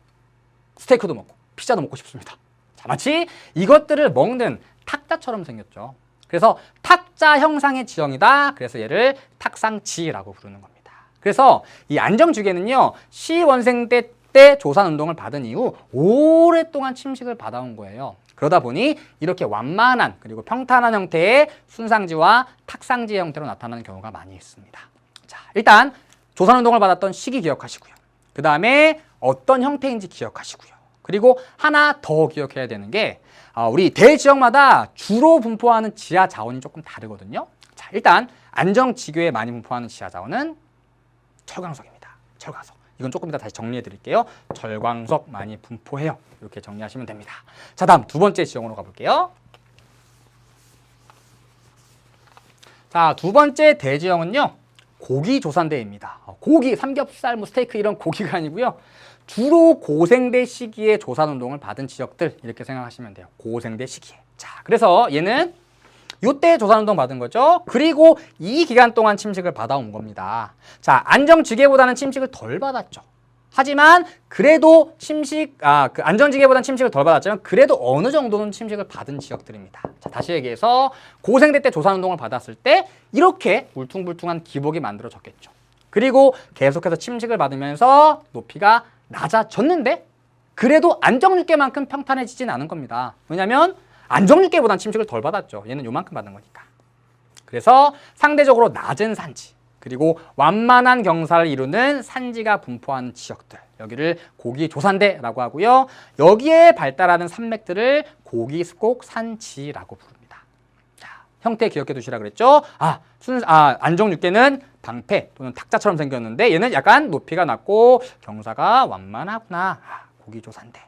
스테이크도 먹고 피자도 먹고 싶습니다. 자, 마치 이것들을 먹는 탁자처럼 생겼죠. 그래서 탁자 형상의 지형이다. 그래서 얘를 탁상지라고 부르는 겁니다. 그래서 이 안정주계는요, 시원생대 때 조산운동을 받은 이후 오랫동안 침식을 받아온 거예요. 그러다 보니 이렇게 완만한 그리고 평탄한 형태의 순상지와 탁상지의 형태로 나타나는 경우가 많이 있습니다. 자, 일단 조산운동을 받았던 시기 기억하시고요. 그 다음에 어떤 형태인지 기억하시고요. 그리고 하나 더 기억해야 되는 게 우리 대지역마다 주로 분포하는 지하 자원이 조금 다르거든요. 자, 일단 안정지교에 많이 분포하는 지하 자원은 철광석입니다. 철광석. 이건 조금 이따 다시 정리해 드릴게요. 철광석 많이 분포해요. 이렇게 정리하시면 됩니다. 자, 다음 두 번째 지형으로 가볼게요. 자, 두 번째 대지형은요, 고기조산대입니다. 고기, 삼겹살, 뭐 스테이크 이런 고기가 아니고요. 주로 고생대 시기에 조산운동을 받은 지역들, 이렇게 생각하시면 돼요. 고생대 시기에. 자, 그래서 얘는 요때 조산운동 받은 거죠. 그리고 이 기간 동안 침식을 받아온 겁니다. 자, 안정지계보다는 침식을 덜 받았죠. 하지만 그래도 그 안정지계보다는 침식을 덜 받았지만 그래도 어느 정도는 침식을 받은 지역들입니다. 자, 다시 얘기해서 고생대 때 조산운동을 받았을 때 이렇게 울퉁불퉁한 기복이 만들어졌겠죠. 그리고 계속해서 침식을 받으면서 높이가 낮아졌는데 그래도 안정육계만큼 평탄해지진 않은 겁니다. 왜냐하면 안정육계보다는 침식을 덜 받았죠. 얘는 요만큼 받은 거니까. 그래서 상대적으로 낮은 산지, 그리고 완만한 경사를 이루는 산지가 분포하는 지역들, 여기를 고기조산대라고 하고요. 여기에 발달하는 산맥들을 고기습곡산지라고 부릅니다. 자, 형태 기억해 두시라 그랬죠. 안정육계는 방패 또는 탁자처럼 생겼는데 얘는 약간 높이가 낮고 경사가 완만하구나. 고기조산대.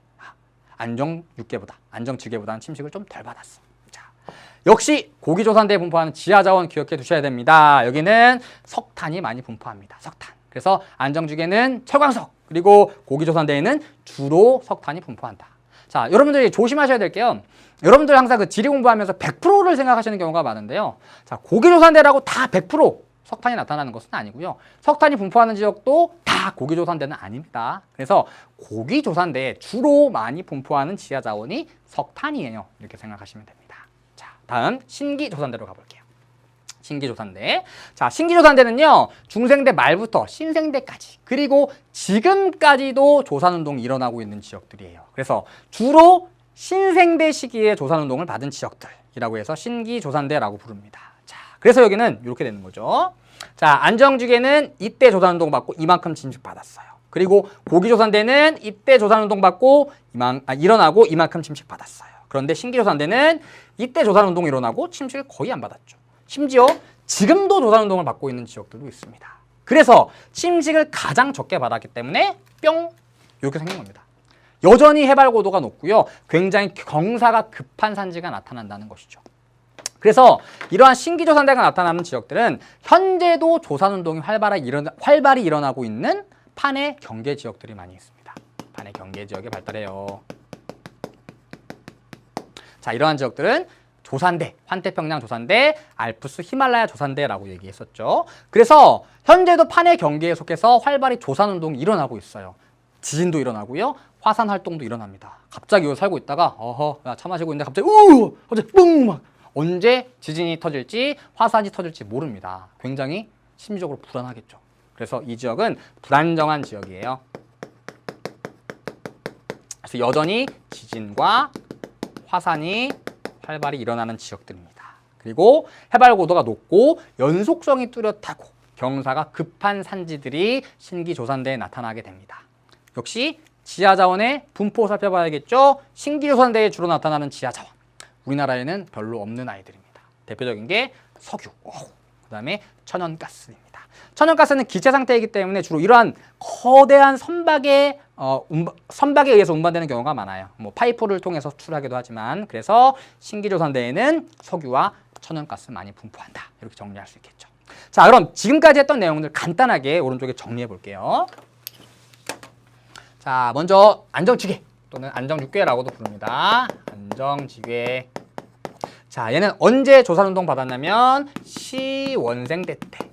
안정지계보다는 침식을 좀 덜 받았어. 자, 역시 고기조산대에 분포하는 지하자원 기억해 두셔야 됩니다. 여기는 석탄이 많이 분포합니다. 석탄. 그래서 안정지계는 철광석, 그리고 고기조산대에는 주로 석탄이 분포한다. 자, 여러분들이 조심하셔야 될 게요. 여러분들 항상 그 지리 공부하면서 100%를 생각하시는 경우가 많은데요. 자, 고기조산대라고 다 100% 석탄이 나타나는 것은 아니고요. 석탄이 분포하는 지역도 다 고기조산대는 아닙니다. 그래서 고기조산대에 주로 많이 분포하는 지하자원이 석탄이에요. 이렇게 생각하시면 됩니다. 자, 다음 신기조산대로 가볼게요. 신기조산대. 자, 신기조산대는요, 중생대 말부터 신생대까지, 그리고 지금까지도 조산운동이 일어나고 있는 지역들이에요. 그래서 주로 신생대 시기에 조산운동을 받은 지역들이라고 해서 신기조산대라고 부릅니다. 그래서 여기는 이렇게 되는 거죠. 자, 안정지계는 이때 조산운동 받고 이만큼 침식 받았어요. 그리고 고기조산대는 이때 조산운동 받고 일어나고 이만큼 침식 받았어요. 그런데 신기조산대는 이때 조산운동이 일어나고 침식을 거의 안 받았죠. 심지어 지금도 조산운동을 받고 있는 지역들도 있습니다. 그래서 침식을 가장 적게 받았기 때문에 뿅! 이렇게 생긴 겁니다. 여전히 해발 고도가 높고요. 굉장히 경사가 급한 산지가 나타난다는 것이죠. 그래서 이러한 신기조산대가 나타나는 지역들은 현재도 조산운동이 활발히 일어나고 있는 판의 경계 지역들이 많이 있습니다. 판의 경계 지역에 발달해요. 자, 이러한 지역들은 조산대, 환태평양 조산대, 알프스 히말라야 조산대라고 얘기했었죠. 그래서 현재도 판의 경계에 속해서 활발히 조산운동이 일어나고 있어요. 지진도 일어나고요. 화산 활동도 일어납니다. 갑자기 여기 살고 있다가 차 마시고 있는데 갑자기 뿡! 막 언제 지진이 터질지 화산이 터질지 모릅니다. 굉장히 심리적으로 불안하겠죠. 그래서 이 지역은 불안정한 지역이에요. 그래서 여전히 지진과 화산이 활발히 일어나는 지역들입니다. 그리고 해발 고도가 높고 연속성이 뚜렷하고 경사가 급한 산지들이 신기조산대에 나타나게 됩니다. 역시 지하자원의 분포 살펴봐야겠죠. 신기조산대에 주로 나타나는 지하자원. 우리나라에는 별로 없는 아이들입니다. 대표적인 게 석유, 그 다음에 천연가스입니다. 천연가스는 기체 상태이기 때문에 주로 이러한 거대한 선박에 의해서 운반되는 경우가 많아요. 뭐 파이프를 통해서 수출하기도 하지만, 그래서 신기조산대에는 석유와 천연가스 많이 분포한다. 이렇게 정리할 수 있겠죠. 자, 그럼 지금까지 했던 내용들 간단하게 오른쪽에 정리해 볼게요. 자, 먼저 안정지괴 또는 안정육괴라고도 부릅니다. 안정지괴. 자, 얘는 언제 조산운동 받았냐면 시원생대 때.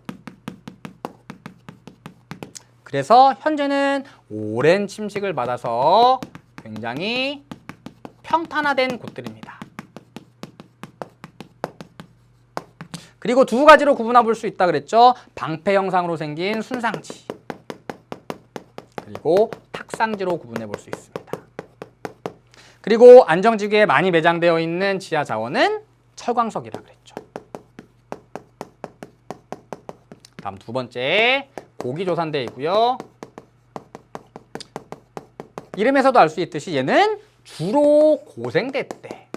그래서 현재는 오랜 침식을 받아서 굉장히 평탄화된 곳들입니다. 그리고 두 가지로 구분해 볼 수 있다 그랬죠. 방패 형상으로 생긴 순상지 그리고 탁상지로 구분해 볼 수 있습니다. 그리고 안정지구에 많이 매장되어 있는 지하 자원은 철광석이라 그랬죠. 다음 두 번째 고기조산대이고요. 이름에서도 알 수 있듯이 얘는 주로 고생대 때.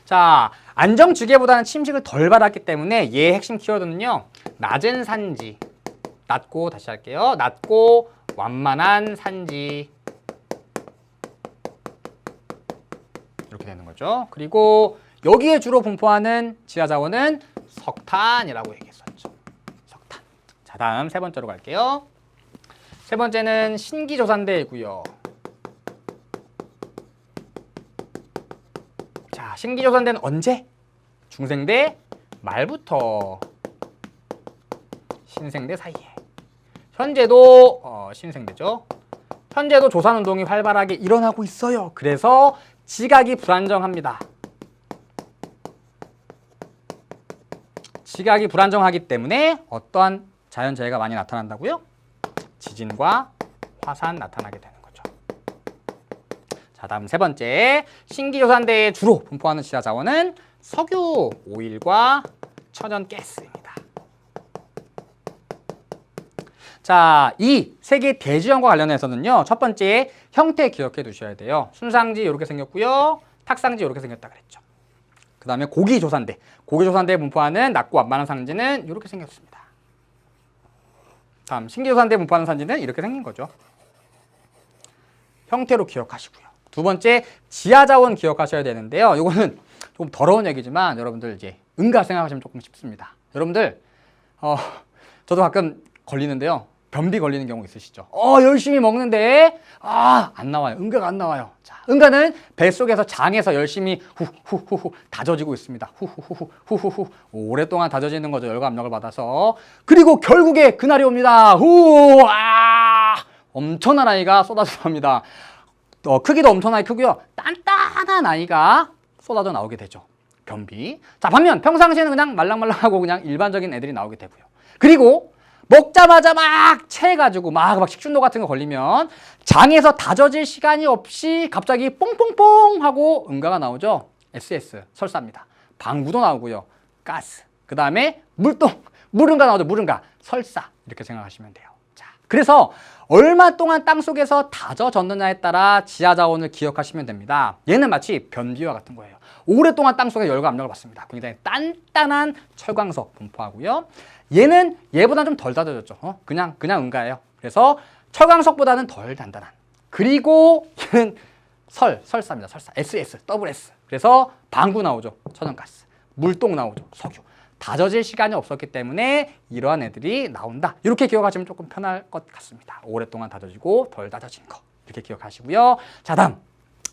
자, 안정지괴보다는 침식을 덜 받았기 때문에 얘의 핵심 키워드는요. 낮은 산지. 낮고 다시 할게요. 낮고 완만한 산지. 이렇게 되는 거죠. 그리고 여기에 주로 분포하는 지하자원은 석탄이라고 얘기했었죠. 석탄. 자, 다음 세 번째로 갈게요. 세 번째는 신기조산대이고요. 자, 신기조산대는 언제? 중생대 말부터 신생대 사이에. 현재도 신생대죠. 현재도 조산운동이 활발하게 일어나고 있어요. 그래서 지각이 불안정합니다. 지각이 불안정하기 때문에 어떠한 자연재해가 많이 나타난다고요? 지진과 화산 나타나게 되는 거죠. 자, 다음 세 번째 신기조산대에 주로 분포하는 지하자원은 석유, 오일과 천연가스입니다. 자, 이 세계 대지형과 관련해서는요. 첫 번째 형태 기억해 두셔야 돼요. 순상지 이렇게 생겼고요. 탁상지 이렇게 생겼다 그랬죠. 그 다음에 고기조산대. 고기조산대에 분포하는 낮고 완만한 상지는 이렇게 생겼습니다. 다음 신기조산대에 분포하는 산지는 이렇게 생긴 거죠. 형태로 기억하시고요. 두 번째 지하자원 기억하셔야 되는데요. 이거는 좀 더러운 얘기지만 여러분들 이제 응가 생각하시면 조금 쉽습니다. 여러분들 저도 가끔 걸리는데요. 변비 걸리는 경우 있으시죠? 열심히 먹는데 안 나와요. 응가가 안 나와요. 자, 응가는 뱃속에서 장에서 열심히 후후후후 다져지고 있습니다. 후후후후 오랫동안 다져지는 거죠. 열과 압력을 받아서. 그리고 결국에 그날이 옵니다. 엄청난 아이가 쏟아져 나옵니다. 크기도 엄청나게 크고요. 단단한 아이가 쏟아져 나오게 되죠. 변비. 자, 반면 평상시에는 그냥 말랑말랑하고 그냥 일반적인 애들이 나오게 되고요. 그리고 먹자마자 막 체해가지고 막 식중독 같은 거 걸리면 장에서 다져질 시간이 없이 갑자기 뽕뽕뽕 하고 응가가 나오죠. SS, 설사입니다. 방구도 나오고요. 가스. 그 다음에 물똥, 물응가 나오죠. 물응가, 설사. 이렇게 생각하시면 돼요. 자, 그래서 얼마 동안 땅속에서 다져졌느냐에 따라 지하자원을 기억하시면 됩니다. 얘는 마치 변비와 같은 거예요. 오랫동안 땅속에 열과 압력을 받습니다. 굉장히 단단한 철광석 분포하고요. 얘는 얘보다는 좀 덜 다져졌죠. 그냥 응가예요. 그래서 철광석보다는 덜 단단한. 그리고 얘는 설사입니다. 설사. SS, WS. 그래서 방구 나오죠. 천연가스. 물똥 나오죠. 석유. 다져질 시간이 없었기 때문에 이러한 애들이 나온다. 이렇게 기억하시면 조금 편할 것 같습니다. 오랫동안 다져지고 덜 다져진 거. 이렇게 기억하시고요. 자, 다음.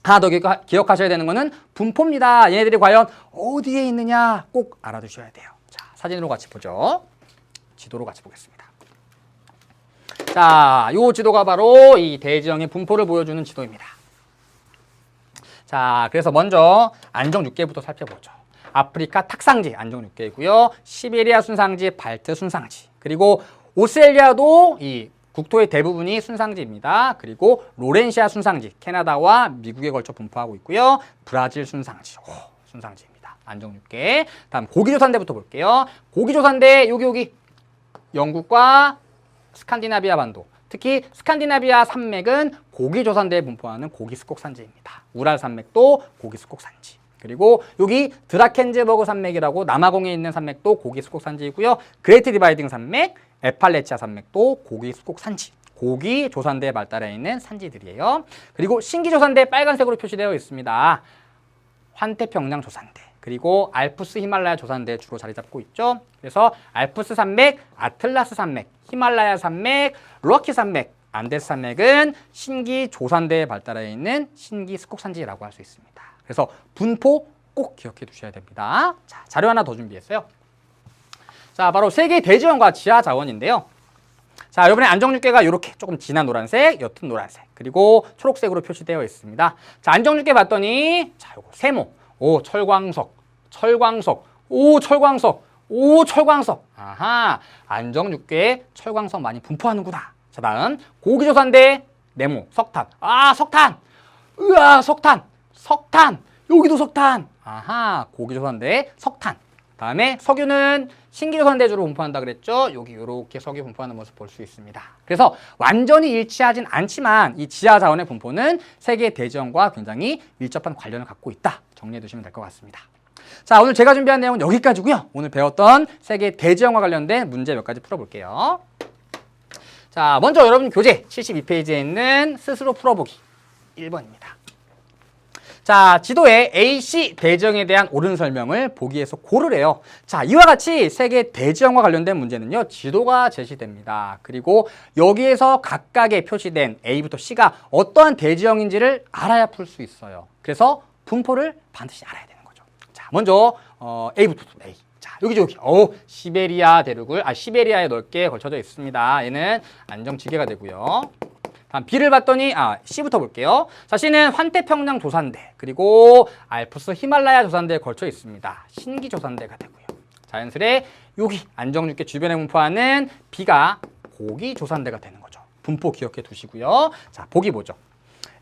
하나 더 기억하셔야 되는 거는 분포입니다. 얘네들이 과연 어디에 있느냐 꼭 알아두셔야 돼요. 자, 사진으로 같이 보죠. 지도로 같이 보겠습니다. 자, 이 지도가 바로 이 대지형의 분포를 보여주는 지도입니다. 자, 그래서 먼저 안정 6개부터 살펴보죠. 아프리카 탁상지 안정 6개이고요. 시베리아 순상지, 발트 순상지, 그리고 오스트레일리아도 이 국토의 대부분이 순상지입니다. 그리고 로렌시아 순상지, 캐나다와 미국에 걸쳐 분포하고 있고요. 브라질 순상지, 순상지입니다. 안정 6개. 다음 고기조산대부터 볼게요. 고기조산대 여기 영국과 스칸디나비아 반도, 특히 스칸디나비아 산맥은 고기조산대에 분포하는 고기스콕 산지입니다. 우랄 산맥도 고기스콕 산지. 그리고 여기 드라켄즈버그 산맥이라고 남아공에 있는 산맥도 고기스콕 산지이고요. 그레이트 디바이딩 산맥, 에팔레치아 산맥도 고기스콕 산지. 고기조산대 발달해 있는 산지들이에요. 그리고 신기조산대 빨간색으로 표시되어 있습니다. 환태평양 조산대. 그리고 알프스 히말라야 조산대에 주로 자리 잡고 있죠. 그래서 알프스 산맥, 아틀라스 산맥, 히말라야 산맥, 로키 산맥, 안데스 산맥은 신기 조산대에 발달해 있는 신기 습곡산지라고 할 수 있습니다. 그래서 분포 꼭 기억해 두셔야 됩니다. 자, 자료 하나 더 준비했어요. 자, 바로 세계 대지원과 지하 자원인데요. 자, 이번에 안정육계가 이렇게 조금 진한 노란색, 옅은 노란색, 그리고 초록색으로 표시되어 있습니다. 자, 안정육계 봤더니, 자, 요거 세모, 오, 철광석, 오, 철광석, 오, 철광석. 아하, 안정육계에 철광석 많이 분포하는구나. 자, 다음, 고기조산대, 네모, 석탄. 아, 석탄! 으아, 석탄! 여기도 석탄! 아하, 고기조산대, 석탄. 다음에 석유는 신기조산대 주로 분포한다 그랬죠? 여기 이렇게 석유 분포하는 모습 볼 수 있습니다. 그래서 완전히 일치하진 않지만 이 지하 자원의 분포는 세계 대지원과 굉장히 밀접한 관련을 갖고 있다. 정리해 두시면 될 것 같습니다. 자, 오늘 제가 준비한 내용은 여기까지고요. 오늘 배웠던 세계 대지원과 관련된 문제 몇 가지 풀어볼게요. 자, 먼저 여러분 교재 72페이지에 있는 스스로 풀어보기 1번입니다. 자, 지도에 AC 대지형에 대한 옳은 설명을 보기에서 고르래요. 자, 이와 같이 세계 대지형과 관련된 문제는요, 지도가 제시됩니다. 그리고 여기에서 각각의 표시된 A부터 C가 어떠한 대지형인지를 알아야 풀 수 있어요. 그래서 분포를 반드시 알아야 되는 거죠. 자, 먼저 A부터 A. 자, 여기. 시베리아 대륙을 시베리아에 넓게 걸쳐져 있습니다. 얘는 안정지대가 되고요. 다음 B를 봤더니 C부터 볼게요. 자, C는 환태평양 조산대, 그리고 알프스 히말라야 조산대에 걸쳐 있습니다. 신기 조산대가 되고요. 자연스레 여기 안정육계 주변에 분포하는 B가 고기 조산대가 되는 거죠. 분포 기억해 두시고요. 자, 보기 보죠.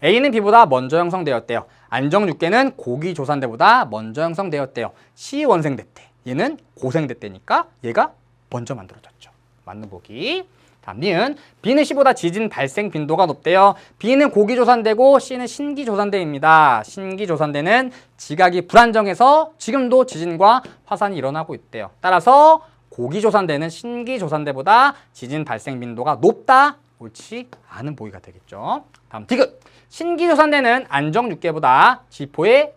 A는 B보다 먼저 형성되었대요. 안정육계는 고기 조산대보다 먼저 형성되었대요. C 원생대 때, 얘는 고생대 때니까 얘가 먼저 만들어졌죠. 맞는 보기. 다음 B는 C보다 지진 발생 빈도가 높대요. B는 고기조산대고 C는 신기조산대입니다. 신기조산대는 지각이 불안정해서 지금도 지진과 화산이 일어나고 있대요. 따라서 고기조산대는 신기조산대보다 지진 발생 빈도가 높다. 옳지 않은 보기가 되겠죠. 다음 디귿. 신기조산대는 안정육계보다 지표의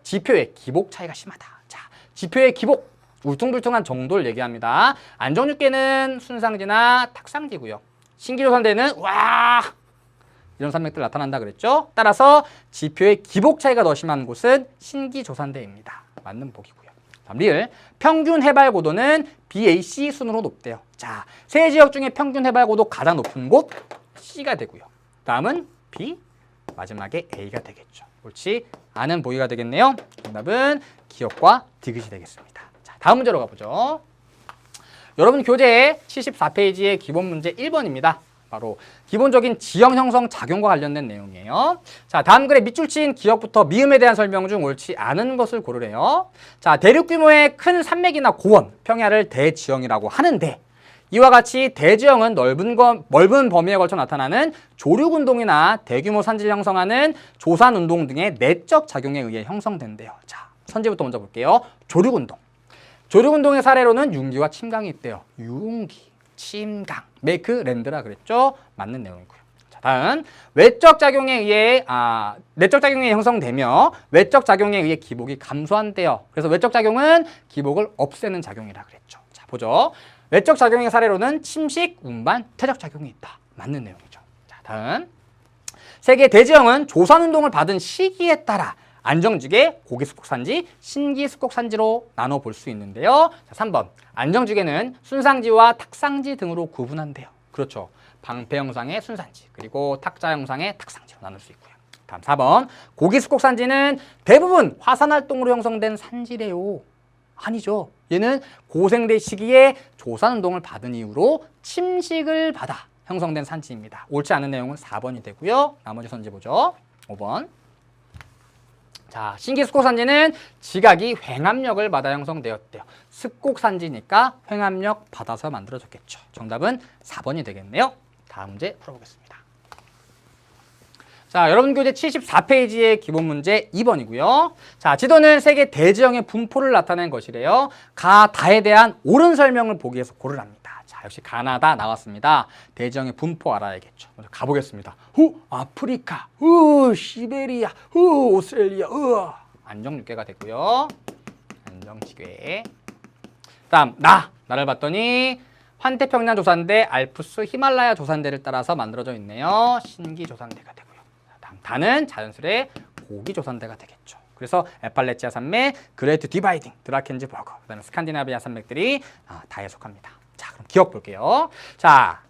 기복 차이가 심하다. 자, 지표의 기복, 울퉁불퉁한 정도를 얘기합니다. 안정육계는 순상지나 탁상지고요. 신기조산대는 이런 산맥들 나타난다 그랬죠. 따라서 지표의 기복 차이가 더 심한 곳은 신기조산대입니다. 맞는 보기고요. 다음 리을. 평균 해발 고도는 BAC 순으로 높대요. 자, 세 지역 중에 평균 해발 고도 가장 높은 곳 C가 되고요. 다음은 B, 마지막에 A가 되겠죠. 옳지 않은 보기가 되겠네요. 정답은 기억과 디귿이 되겠습니다. 자, 다음 문제로 가보죠. 여러분 교재 74페이지의 기본 문제 1번입니다. 바로 기본적인 지형 형성 작용과 관련된 내용이에요. 자, 다음 글의 밑줄 친 기억부터 미음에 대한 설명 중 옳지 않은 것을 고르래요. 자, 대륙 규모의 큰 산맥이나 고원, 평야를 대지형이라고 하는데 이와 같이 대지형은 넓은 범위에 걸쳐 나타나는 조류운동이나 대규모 산지를 형성하는 조산운동 등의 내적 작용에 의해 형성된대요. 자, 선지부터 먼저 볼게요. 조류운동. 조류운동의 사례로는 융기와 침강이 있대요. 융기, 침강, 메이크 랜드라 그랬죠? 맞는 내용이고요. 자, 다음 내적 작용에 의해 형성되며 외적 작용에 의해 기복이 감소한대요. 그래서 외적 작용은 기복을 없애는 작용이라 그랬죠. 자, 보죠. 외적 작용의 사례로는 침식, 운반, 퇴적 작용이 있다. 맞는 내용이죠. 자, 다음 세계 대지형은 조산운동을 받은 시기에 따라 안정지계, 고기습곡산지, 신기습곡산지로 나눠 볼 수 있는데요. 자, 3번. 안정지계는 순상지와 탁상지 등으로 구분한대요. 그렇죠. 방패 형상의 순산지, 그리고 탁자 형상의 탁상지로 나눌 수 있고요. 다음 4번. 고기습곡산지는 대부분 화산활동으로 형성된 산지래요. 아니죠. 얘는 고생대 시기에 조산운동을 받은 이후로 침식을 받아 형성된 산지입니다. 옳지 않은 내용은 4번이 되고요. 나머지 선지 보죠. 5번. 자, 신기습곡산지는 지각이 횡압력을 받아 형성되었대요. 습곡산지니까 횡압력 받아서 만들어졌겠죠. 정답은 4번이 되겠네요. 다음 문제 풀어보겠습니다. 자, 여러분 교재 74페이지의 기본 문제 2번이고요. 자, 지도는 세계 대지형의 분포를 나타낸 것이래요. 가, 다에 대한 옳은 설명을 보기 위해서 고르랍니다. 자, 역시 가나다 나왔습니다. 대지형의 분포 알아야겠죠. 먼저 가보겠습니다. 아프리카, 시베리아, 오스트레일리아, 안정육계가 됐고요. 안정지괴. 다음 나를 봤더니 환태평양 조산대, 알프스, 히말라야 조산대를 따라서 만들어져 있네요. 신기 조산대가 되고요. 다음 다는 자연스레 고기 조산대가 되겠죠. 그래서 에팔레치아 산맥, 그레이트 디바이딩, 드라켄즈버그, 그다음에 스칸디나비아 산맥들이 다에 속합니다. 자, 그럼 기억 볼게요. 자,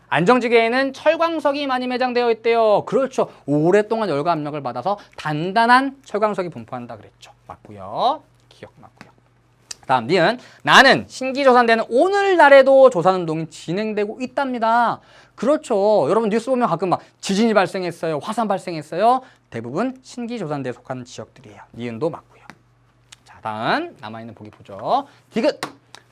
안정지계에는 철광석이 많이 매장되어 있대요. 그렇죠. 오랫동안 열과 압력을 받아서 단단한 철광석이 분포한다 그랬죠. 맞고요. 기억 맞고요. 다음 니은 나는 신기조산대는 오늘날에도 조산운동이 진행되고 있답니다. 그렇죠. 여러분 뉴스 보면 가끔 막 지진이 발생했어요. 화산 발생했어요. 대부분 신기조산대에 속하는 지역들이에요. 니은도 맞고요. 자, 다음 남아있는 보기 보죠. 디귿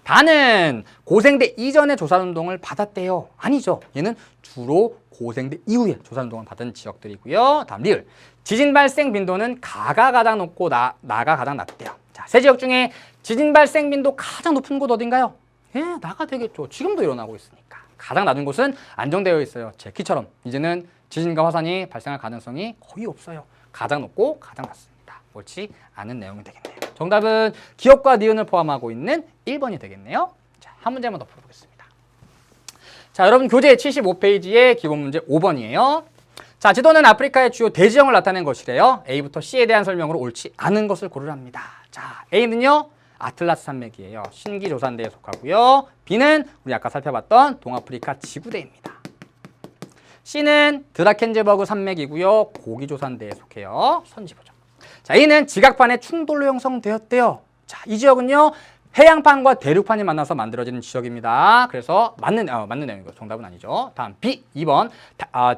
다는 고생대 이전에 조산운동을 받았대요. 아니죠. 얘는 주로 고생대 이후에 조산운동을 받은 지역들이고요. 다음 리을 지진 발생 빈도는 가가 가장 높고 나가 가장 낮대요. 자, 세 지역 중에 지진 발생 빈도 가장 높은 곳 어딘가요? 예, 나가 되겠죠. 지금도 일어나고 있으니까. 가장 낮은 곳은 안정되어 있어요. 제 키처럼 이제는 지진과 화산이 발생할 가능성이 거의 없어요. 가장 높고 가장 낮습니다. 옳지 않은 내용이 되겠네요. 정답은 기억과 니은을 포함하고 있는 1번이 되겠네요. 자, 한 문제만 더 풀어보겠습니다. 자, 여러분 교재 75페이지의 기본 문제 5번이에요. 자, 지도는 아프리카의 주요 대지형을 나타낸 것이래요. A부터 C에 대한 설명으로 옳지 않은 것을 고르랍니다. 자, A는요. 아틀라스 산맥이에요. 신기조산대에 속하고요. B는 우리 아까 살펴봤던 동아프리카 지구대입니다. C는 드라켄즈버그 산맥이고요. 고기조산대에 속해요. 선지보죠. 자, A는 지각판의 충돌로 형성되었대요. 자, 이 지역은요. 해양판과 대륙판이 만나서 만들어지는 지역입니다. 그래서 맞는 내용이고 정답은 아니죠. 다음 B, 2번.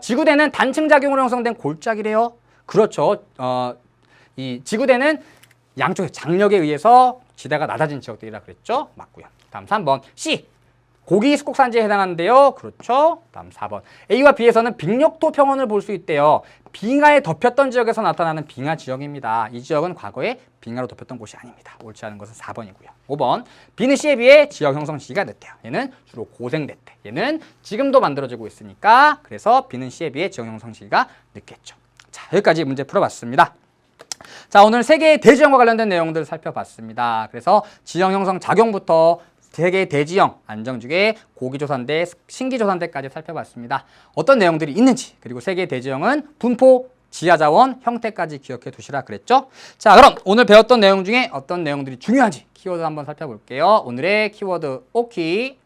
지구대는 단층작용으로 형성된 골짜기래요. 그렇죠. 이 지구대는 양쪽의 장력에 의해서 지대가 낮아진 지역들이라 그랬죠. 맞고요. 다음 3번 C. 고기 습곡산지에 해당하는데요. 그렇죠. 다음 4번. A와 B에서는 빅력토 평원을 볼 수 있대요. 빙하에 덮였던 지역에서 나타나는 빙하 지역입니다. 이 지역은 과거에 빙하로 덮였던 곳이 아닙니다. 옳지 않은 것은 4번이고요. 5번. B는 C에 비해 지역 형성 시기가 늦대요. 얘는 주로 고생대 때. 얘는 지금도 만들어지고 있으니까 그래서 B는 C에 비해 지역 형성 시기가 늦겠죠. 자, 여기까지 문제 풀어봤습니다. 자, 오늘 세계의 대지형과 관련된 내용들을 살펴봤습니다. 그래서 지형 형성 작용부터 세계의 대지형, 안정지계, 고기조산대, 신기조산대까지 살펴봤습니다. 어떤 내용들이 있는지 그리고 세계의 대지형은 분포, 지하자원, 형태까지 기억해 두시라 그랬죠. 자, 그럼 오늘 배웠던 내용 중에 어떤 내용들이 중요한지 키워드 한번 살펴볼게요. 오늘의 키워드 오키.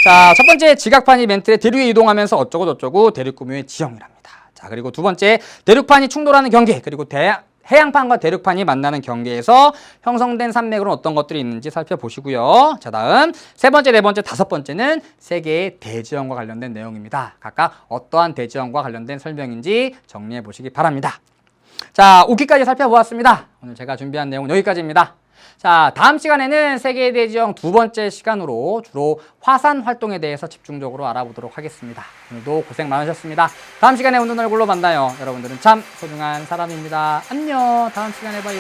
자, 첫 번째 지각판이 멘틀의 대륙에 이동하면서 어쩌고저쩌고 대륙 구묘의 지형이랍니다. 자, 그리고 두 번째 대륙판이 충돌하는 경계 그리고 해양판과 대륙판이 만나는 경계에서 형성된 산맥으로는 어떤 것들이 있는지 살펴보시고요. 자, 다음 세 번째, 네 번째, 다섯 번째는 세계의 대지형과 관련된 내용입니다. 각각 어떠한 대지형과 관련된 설명인지 정리해 보시기 바랍니다. 자, 오키까지 살펴보았습니다. 오늘 제가 준비한 내용은 여기까지입니다. 자, 다음 시간에는 세계의 대지형 두 번째 시간으로 주로 화산 활동에 대해서 집중적으로 알아보도록 하겠습니다. 오늘도 고생 많으셨습니다. 다음 시간에 웃는 얼굴로 만나요. 여러분들은 참 소중한 사람입니다. 안녕. 다음 시간에 봐요.